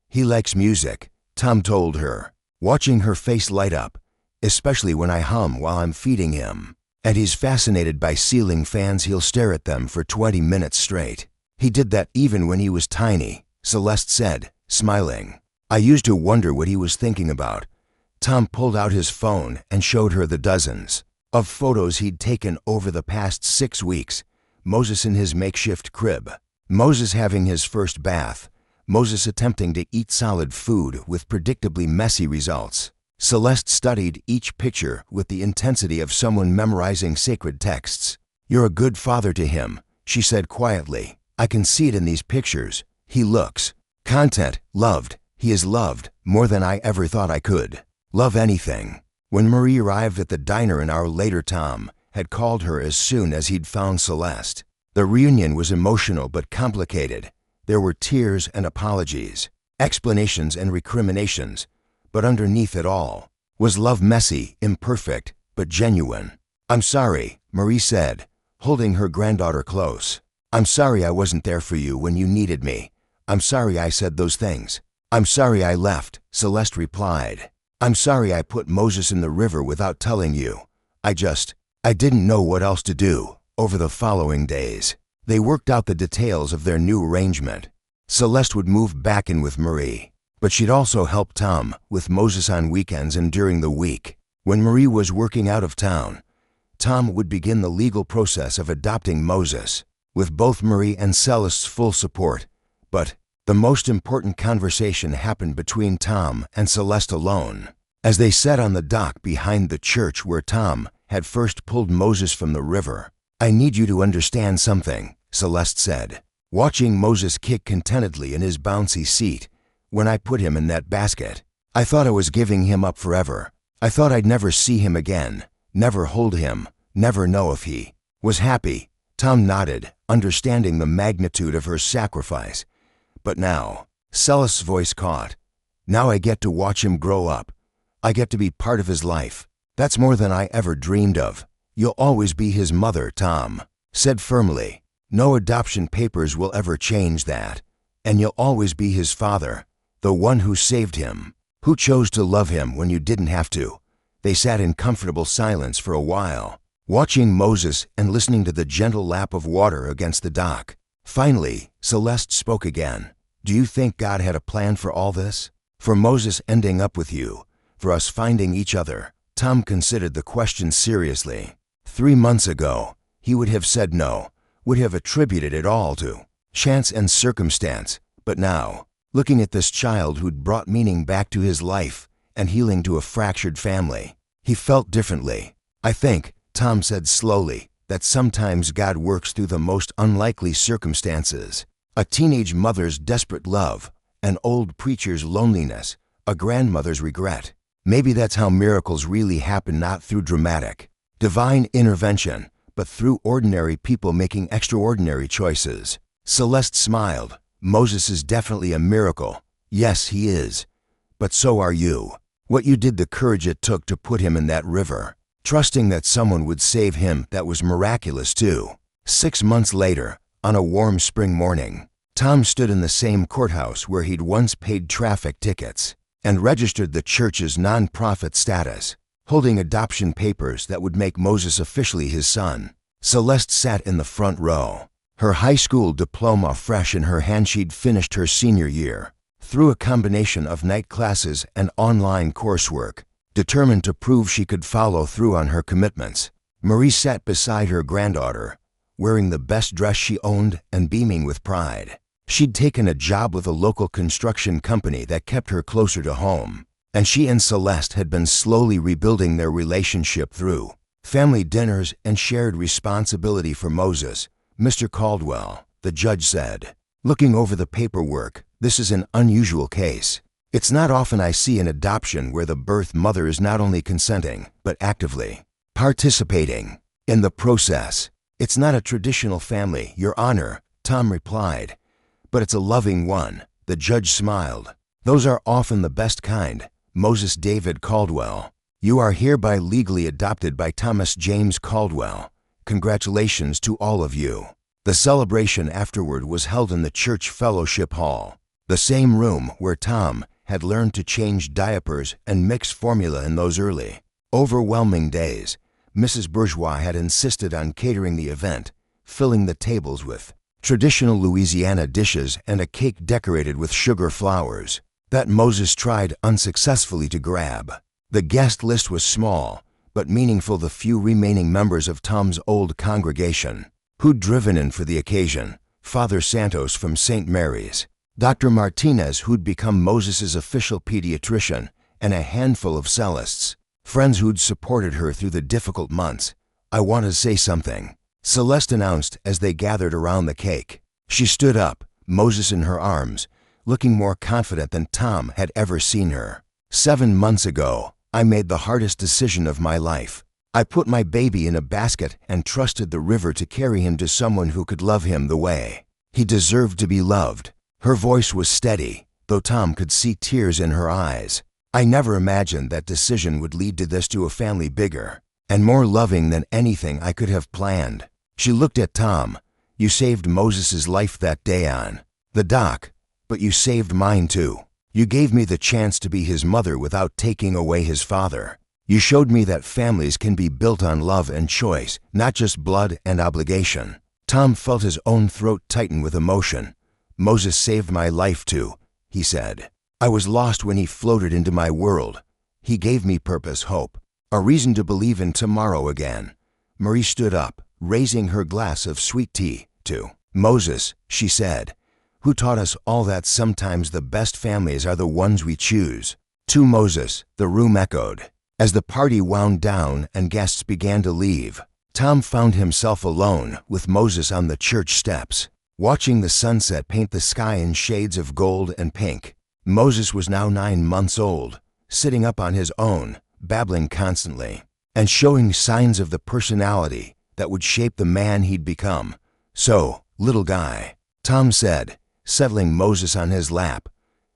"He likes music," Tom told her, watching her face light up, "especially when I hum while I'm feeding him. And he's fascinated by ceiling fans. He'll stare at them for 20 minutes straight. He did that even when he was tiny," Celeste said, smiling. "I used to wonder what he was thinking about." Tom pulled out his phone and showed her the dozens of photos he'd taken over the past 6 weeks. Moses in his makeshift crib, Moses having his first bath, Moses attempting to eat solid food with predictably messy results. Celeste studied each picture with the intensity of someone memorizing sacred texts. "You're a good father to him," she said quietly. "I can see it in these pictures. He looks content, loved. He is loved more than I ever thought I could love anything." When Marie arrived at the diner an hour later, Tom had called her as soon as he'd found Celeste. The reunion was emotional but complicated. There were tears and apologies, explanations and recriminations, but underneath it all was love, messy, imperfect, but genuine. "I'm sorry," Marie said, holding her granddaughter close. "I'm sorry I wasn't there for you when you needed me. I'm sorry I said those things. I'm sorry I left," Celeste replied. "I'm sorry I put Moses in the river without telling you. I didn't know what else to do." Over the following days, they worked out the details of their new arrangement. Celeste would move back in with Marie, but she'd also help Tom with Moses on weekends and during the week. When Marie was working out of town, Tom would begin the legal process of adopting Moses, with both Marie and Celeste's full support. But the most important conversation happened between Tom and Celeste alone, as they sat on the dock behind the church where Tom had first pulled Moses from the river. "I need you to understand something," Celeste said, watching Moses kick contentedly in his bouncy seat. "When I put him in that basket, I thought I was giving him up forever. I thought I'd never see him again, never hold him, never know if he was happy." Tom nodded, understanding the magnitude of her sacrifice. "But now," Celeste's voice caught, "now I get to watch him grow up. I get to be part of his life. That's more than I ever dreamed of." "You'll always be his mother," Tom said firmly. "No adoption papers will ever change that. And you'll always be his father, the one who saved him, who chose to love him when you didn't have to." They sat in comfortable silence for a while, watching Moses and listening to the gentle lap of water against the dock. Finally, Celeste spoke again. Do you think God had a plan for all this? For Moses ending up with you? For us finding each other? Tom considered the question seriously. 3 months ago, he would have said no, would have attributed it all to chance and circumstance. But now, looking at this child who'd brought meaning back to his life and healing to a fractured family, he felt differently. I think, Tom said slowly, that sometimes God works through the most unlikely circumstances. A teenage mother's desperate love, an old preacher's loneliness, a grandmother's regret. Maybe that's how miracles really happen, not through dramatic, divine intervention, but through ordinary people making extraordinary choices. Celeste smiled. Moses is definitely a miracle. Yes, he is. But so are you. What you did, the courage it took to put him in that river, trusting that someone would save him, that was miraculous too. 6 months later, on a warm spring morning, Tom stood in the same courthouse where he'd once paid traffic tickets and registered the church's non-profit status, holding adoption papers that would make Moses officially his son. Celeste sat in the front row, her high school diploma fresh in her hand. She'd finished her senior year, through a combination of night classes and online coursework, determined to prove she could follow through on her commitments. Marie sat beside her granddaughter, wearing the best dress she owned and beaming with pride. She'd taken a job with a local construction company that kept her closer to home, and she and Celeste had been slowly rebuilding their relationship through family dinners and shared responsibility for Moses. Mr. Caldwell, the judge said, looking over the paperwork, this is an unusual case. It's not often I see an adoption where the birth mother is not only consenting, but actively participating in the process. It's not a traditional family, Your Honor, Tom replied, but it's a loving one. The judge smiled. Those are often the best kind. Moses David Caldwell, you are hereby legally adopted by Thomas James Caldwell. Congratulations to all of you. The celebration afterward was held in the church fellowship hall, the same room where Tom had learned to change diapers and mix formula in those early, overwhelming days. Mrs. Bourgeois had insisted on catering the event, filling the tables with traditional Louisiana dishes and a cake decorated with sugar flowers that Moses tried unsuccessfully to grab. The guest list was small, but meaningful. The few remaining members of Tom's old congregation who'd driven in for the occasion, Father Santos from St. Mary's, Dr. Martinez, who'd become Moses's official pediatrician, and a handful of Celestes, friends who'd supported her through the difficult months. I want to say something, Celeste announced as they gathered around the cake. She stood up, Moses in her arms, looking more confident than Tom had ever seen her. 7 months ago, I made the hardest decision of my life. I put my baby in a basket and trusted the river to carry him to someone who could love him the way he deserved to be loved. Her voice was steady, though Tom could see tears in her eyes. I never imagined that decision would lead to this, to a family bigger and more loving than anything I could have planned. She looked at Tom. You saved Moses's life that day on the dock, but you saved mine too. You gave me the chance to be his mother without taking away his father. You showed me that families can be built on love and choice, not just blood and obligation. Tom felt his own throat tighten with emotion. Moses saved my life too, he said. I was lost when he floated into my world. He gave me purpose, hope, a reason to believe in tomorrow again. Marie stood up, raising her glass of sweet tea. To Moses, she said, who taught us all that sometimes the best families are the ones we choose. To Moses, the room echoed. As the party wound down and guests began to leave, Tom found himself alone with Moses on the church steps, watching the sunset paint the sky in shades of gold and pink. Moses was now 9 months old, sitting up on his own, babbling constantly, and showing signs of the personality that would shape the man he'd become. So, little guy, Tom said, settling Moses on his lap,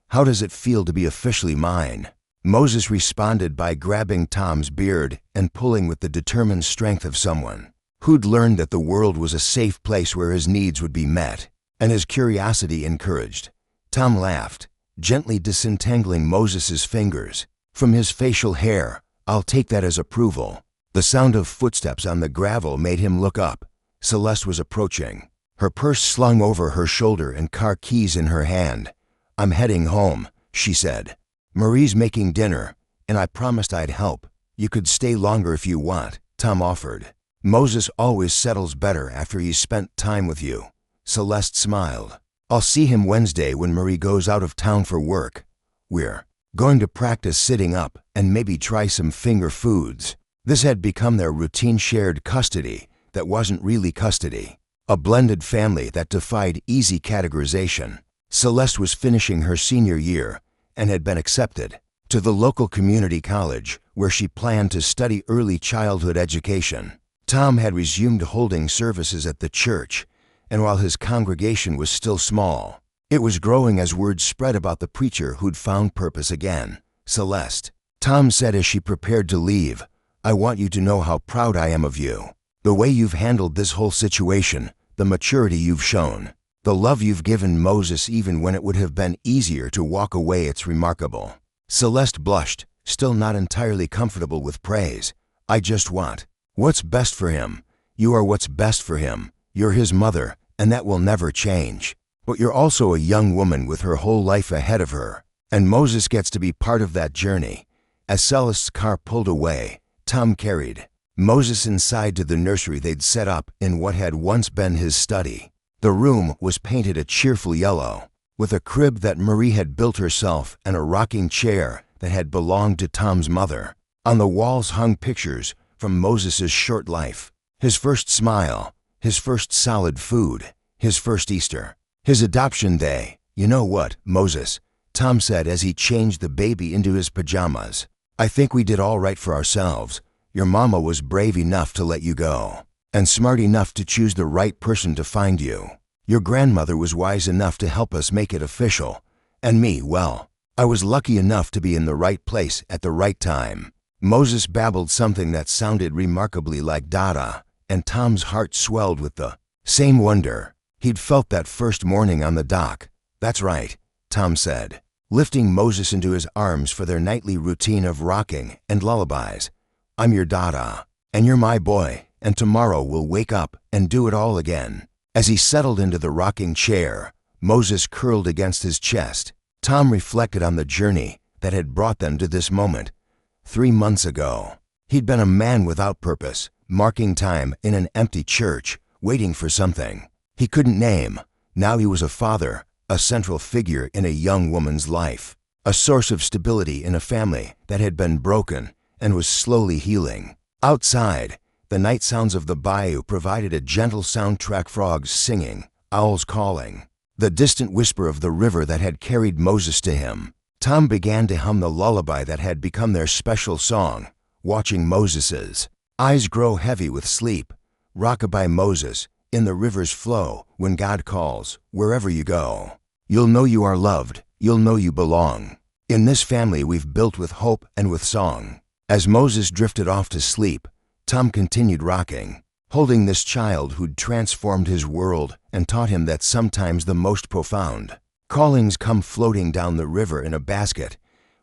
how does it feel to be officially mine? Moses responded by grabbing Tom's beard and pulling with the determined strength of someone who'd learned that the world was a safe place where his needs would be met and his curiosity encouraged. Tom laughed, gently disentangling Moses's fingers from his facial hair. I'll take that as approval. The sound of footsteps on the gravel made him look up. Celeste was approaching. her purse slung over her shoulder and car keys in her hand. "I'm heading home," she said. "Marie's making dinner, and I promised I'd help. You could stay longer if you want," Tom offered. "Moses always settles better after he's spent time with you." Celeste smiled. "I'll see him Wednesday when Marie goes out of town for work. We're going to practice sitting up and maybe try some finger foods." This had become their routine shared custody that wasn't really custody, a blended family that defied easy categorization. Celeste was finishing her senior year and had been accepted to the local community college where she planned to study early childhood education. Tom had resumed holding services at the church, and while his congregation was still small, it was growing as word spread about the preacher who'd found purpose again. "Celeste," Tom said as she prepared to leave, "I want you to know how proud I am of you. The way you've handled this whole situation, the maturity you've shown, the love you've given Moses even when it would have been easier to walk away, it's remarkable." Celeste blushed, still not entirely comfortable with praise. "I just want what's best for him. You are what's best for him. You're his mother, and that will never change. But you're also a young woman with her whole life ahead of her, and Moses gets to be part of that journey." As Celeste's car pulled away, Tom carried Moses inside to the nursery they'd set up in what had once been his study. The room was painted a cheerful yellow, with a crib that Marie had built herself and a rocking chair that had belonged to Tom's mother. On the walls hung pictures from Moses' short life, his first smile, his first solid food, his first Easter, his adoption day. "You know what, Moses," Tom said as he changed the baby into his pajamas, "I think we did all right for ourselves. Your mama was brave enough to let you go, and smart enough to choose the right person to find you. Your grandmother was wise enough to help us make it official. And me, well, I was lucky enough to be in the right place at the right time." Moses babbled something that sounded remarkably like Dada, and Tom's heart swelled with the same wonder he'd felt that first morning on the dock. "That's right," Tom said, lifting Moses into his arms for their nightly routine of rocking and lullabies. "I'm your Dada, and you're my boy, and tomorrow we'll wake up and do it all again." As he settled into the rocking chair, Moses curled against his chest. Tom reflected on the journey that had brought them to this moment. 3 months ago, he'd been a man without purpose, marking time in an empty church, waiting for something he couldn't name. Now he was a father, a central figure in a young woman's life, a source of stability in a family that had been broken and was slowly healing. Outside, the night sounds of the bayou provided a gentle soundtrack: frogs singing, owls calling, the distant whisper of the river that had carried Moses to him. Tom began to hum the lullaby that had become their special song, watching Moses's eyes grow heavy with sleep. "Rockabye Moses, in the river's flow, when God calls, wherever you go, you'll know you are loved, you'll know you belong. In this family we've built with hope and with song." As Moses drifted off to sleep, Tom continued rocking, holding this child who'd transformed his world and taught him that sometimes the most profound callings come floating down the river in a basket,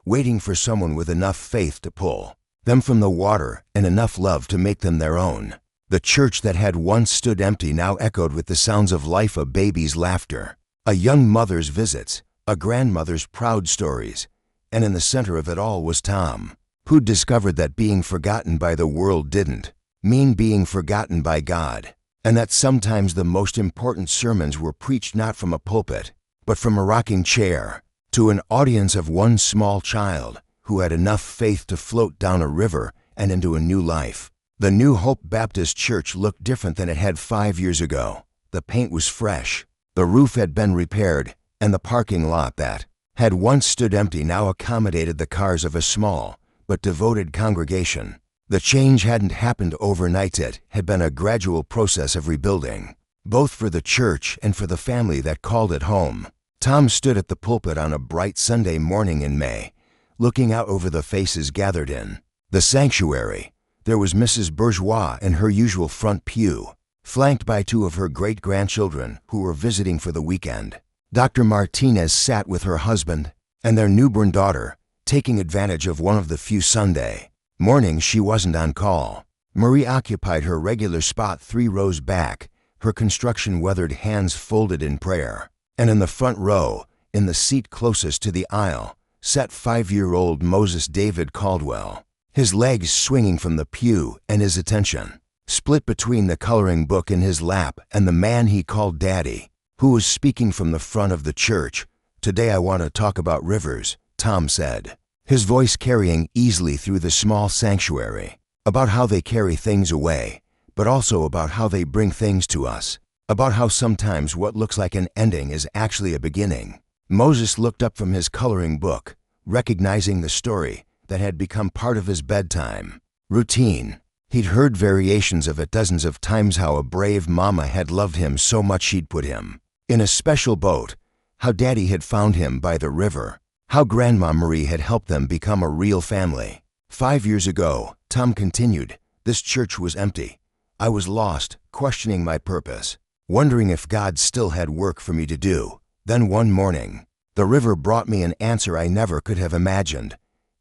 waiting for someone with enough faith to pull them from the water and enough love to make them their own. The church that had once stood empty now echoed with the sounds of life: a baby's laughter, a young mother's visits, a grandmother's proud stories, and in the center of it all was Tom, who'd discovered that being forgotten by the world didn't mean being forgotten by God, and that sometimes the most important sermons were preached not from a pulpit, but from a rocking chair, to an audience of one small child who had enough faith to float down a river and into a new life. The New Hope Baptist Church looked different than it had 5 years ago. The paint was fresh, the roof had been repaired, and the parking lot that had once stood empty now accommodated the cars of a small but devoted congregation. The change hadn't happened overnight. It had been a gradual process of rebuilding, both for the church and for the family that called it home. Tom stood at the pulpit on a bright Sunday morning in May, looking out over the faces gathered in the sanctuary. There was Mrs. Bourgeois in her usual front pew, flanked by 2 of her great-grandchildren who were visiting for the weekend. Dr. Martinez sat with her husband and their newborn daughter, taking advantage of one of the few Sunday mornings she wasn't on call. Marie occupied her regular spot 3 rows back, her construction-weathered hands folded in prayer. And in the front row, in the seat closest to the aisle, sat 5-year-old Moses David Caldwell, his legs swinging from the pew and his attention split between the coloring book in his lap and the man he called Daddy, who was speaking from the front of the church. "Today I want to talk about rivers," Tom said, his voice carrying easily through the small sanctuary, "about how they carry things away, but also about how they bring things to us, about how sometimes what looks like an ending is actually a beginning." Moses looked up from his coloring book, recognizing the story that had become part of his bedtime routine. He'd heard variations of it dozens of times, how a brave mama had loved him so much she'd put him in a special boat, how Daddy had found him by the river, how Grandma Marie had helped them become a real family. 5 years ago, Tom continued, this church was empty. I was lost, questioning my purpose, wondering if God still had work for me to do. Then one morning, the river brought me an answer I never could have imagined.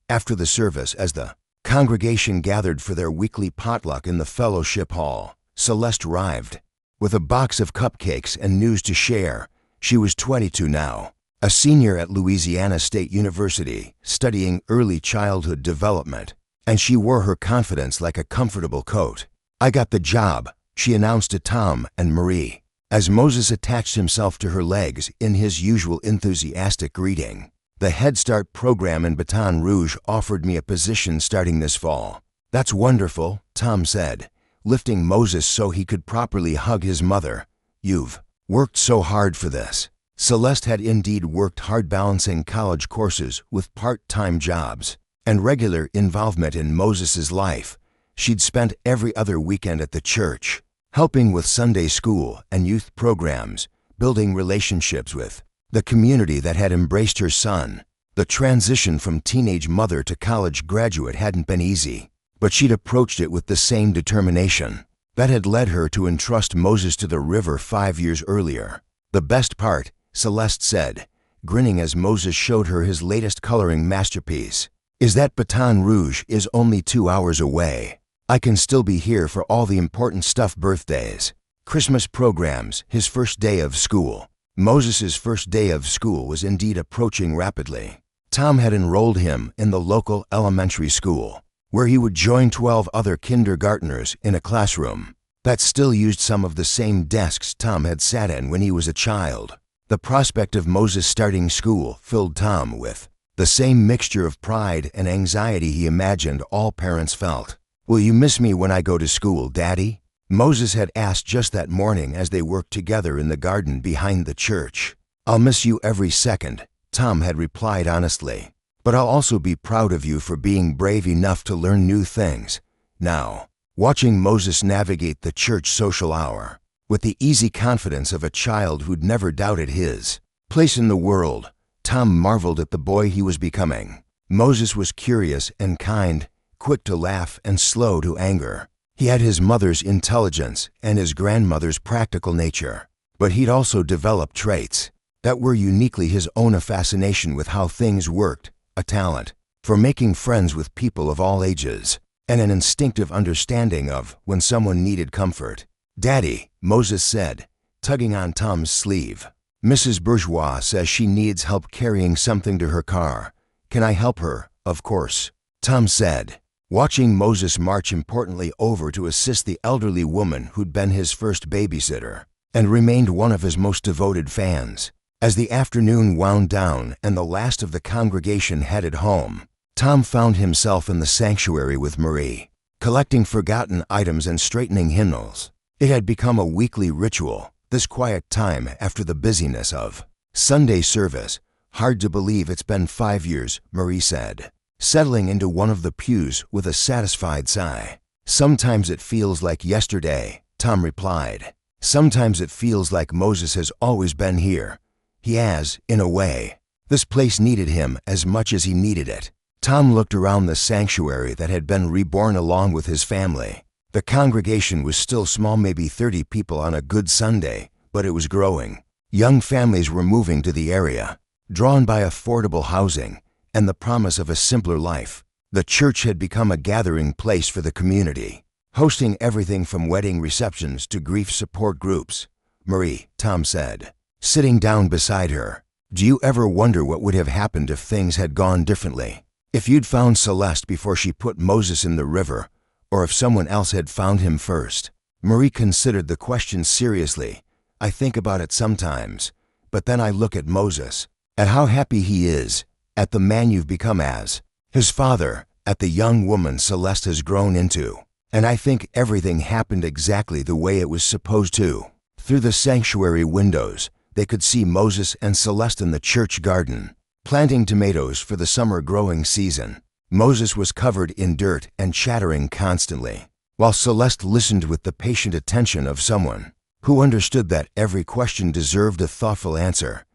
After the service, as the congregation gathered for their weekly potluck in the fellowship hall, Celeste arrived with a box of cupcakes and news to share. She was 22 now, a senior at Louisiana State University, studying early childhood development, and she wore her confidence like a comfortable coat. "I got the job," she announced to Tom and Marie, as Moses attached himself to her legs in his usual enthusiastic greeting. "The Head Start program in Baton Rouge offered me a position starting this fall." "That's wonderful," Tom said, lifting Moses so he could properly hug his mother. "You've worked so hard for this." Celeste had indeed worked hard, balancing college courses with part-time jobs and regular involvement in Moses's life. She'd spent every other weekend at the church, helping with Sunday school and youth programs, building relationships with the community that had embraced her son. The transition from teenage mother to college graduate hadn't been easy, but she'd approached it with the same determination that had led her to entrust Moses to the river 5 years earlier. "The best part," Celeste said, grinning as Moses showed her his latest coloring masterpiece, "is that Baton Rouge is only 2 hours away. I can still be here for all the important stuff: birthdays, Christmas programs, his first day of school." Moses's first day of school was indeed approaching rapidly. Tom had enrolled him in the local elementary school, where he would join 12 other kindergartners in a classroom that still used some of the same desks Tom had sat in when he was a child. The prospect of Moses starting school filled Tom with the same mixture of pride and anxiety he imagined all parents felt. "Will you miss me when I go to school, Daddy?" Moses had asked just that morning as they worked together in the garden behind the church. "I'll miss you every second," Tom had replied honestly. "But I'll also be proud of you for being brave enough to learn new things." Now, watching Moses navigate the church social hour with the easy confidence of a child who'd never doubted his place in the world, Tom marveled at the boy he was becoming. Moses was curious and kind, quick to laugh and slow to anger. He had his mother's intelligence and his grandmother's practical nature, but he'd also developed traits that were uniquely his own: a fascination with how things worked, a talent for making friends with people of all ages, and an instinctive understanding of when someone needed comfort. "Daddy," Moses said, tugging on Tom's sleeve, "Mrs. Bourgeois says she needs help carrying something to her car. Can I help her?" "Of course," Tom said, watching Moses march importantly over to assist the elderly woman who'd been his first babysitter and remained one of his most devoted fans. As the afternoon wound down and the last of the congregation headed home, Tom found himself in the sanctuary with Marie, collecting forgotten items and straightening hymnals. It had become a weekly ritual, this quiet time after the busyness of Sunday service. "Hard to believe it's been 5 years, Marie said, settling into one of the pews with a satisfied sigh. "Sometimes it feels like yesterday," Tom replied. "Sometimes it feels like Moses has always been here." He has, in a way. This place needed him as much as he needed it. Tom looked around the sanctuary that had been reborn along with his family. The congregation was still small, maybe 30 people on a good Sunday, but it was growing. Young families were moving to the area, drawn by affordable housing and the promise of a simpler life. The church had become a gathering place for the community, hosting everything from wedding receptions to grief support groups. Marie, Tom said, sitting down beside her, do you ever wonder what would have happened if things had gone differently? If you'd found Celeste before she put Moses in the river, or if someone else had found him first? Marie considered the question seriously. I think about it sometimes, but then I look at Moses, at how happy he is, at the man you've become as his father, at the young woman Celeste has grown into, and I think everything happened exactly the way it was supposed to. Through the sanctuary windows, they could see Moses and Celeste in the church garden, planting tomatoes for the summer growing season. Moses was covered in dirt and chattering constantly, while Celeste listened with the patient attention of someone who understood that every question deserved a thoughtful answer.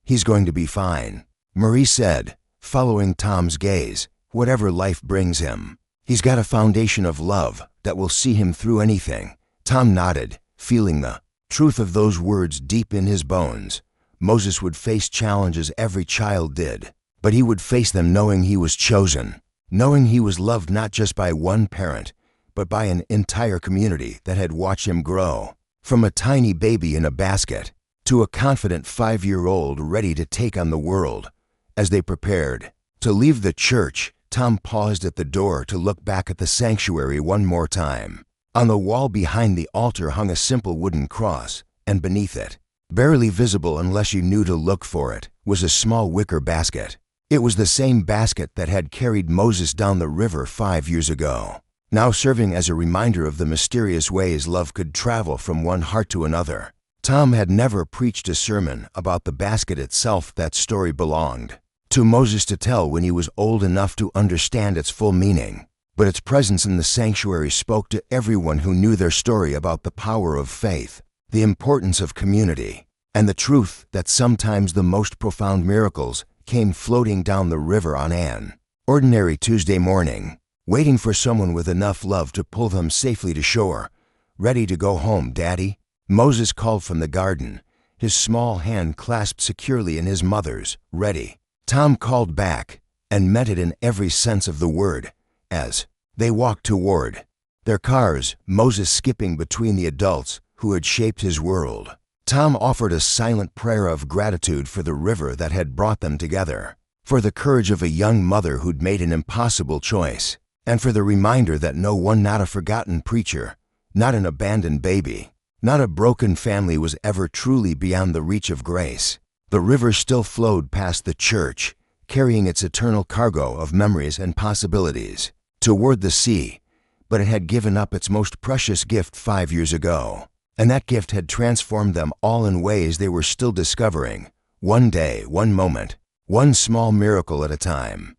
He's going to be fine, Marie said, following Tom's gaze. Whatever life brings him, he's got a foundation of love that will see him through anything. Tom nodded, feeling the truth of those words deep in his bones. Moses would face challenges every child did, but he would face them knowing he was chosen, knowing he was loved not just by one parent, but by an entire community that had watched him grow. From a tiny baby in a basket to a confident 5-year-old ready to take on the world. As they prepared to leave the church, Tom paused at the door to look back at the sanctuary one more time. On the wall behind the altar hung a simple wooden cross, and beneath it, barely visible unless you knew to look for it, was a small wicker basket. It was the same basket that had carried Moses down the river 5 years ago, now serving as a reminder of the mysterious ways love could travel from one heart to another. Tom had never preached a sermon about the basket itself. That story belonged to Moses to tell when he was old enough to understand its full meaning. But its presence in the sanctuary spoke to everyone who knew their story about the power of faith, the importance of community, and the truth that sometimes the most profound miracles came floating down the river on an ordinary Tuesday morning, waiting for someone with enough love to pull them safely to shore. Ready to go home, Daddy? Moses called from the garden, his small hand clasped securely in his mother's. Ready. Tom called back, and meant it in every sense of the word, as they walked toward their cars, Moses skipping between the adults who had shaped his world. Tom offered a silent prayer of gratitude for the river that had brought them together, for the courage of a young mother who'd made an impossible choice, and for the reminder that no one, not a forgotten preacher, not an abandoned baby, not a broken family was ever truly beyond the reach of grace. The river still flowed past the church, carrying its eternal cargo of memories and possibilities toward the sea, but it had given up its most precious gift 5 years ago, and that gift had transformed them all in ways they were still discovering, one day, one moment, one small miracle at a time.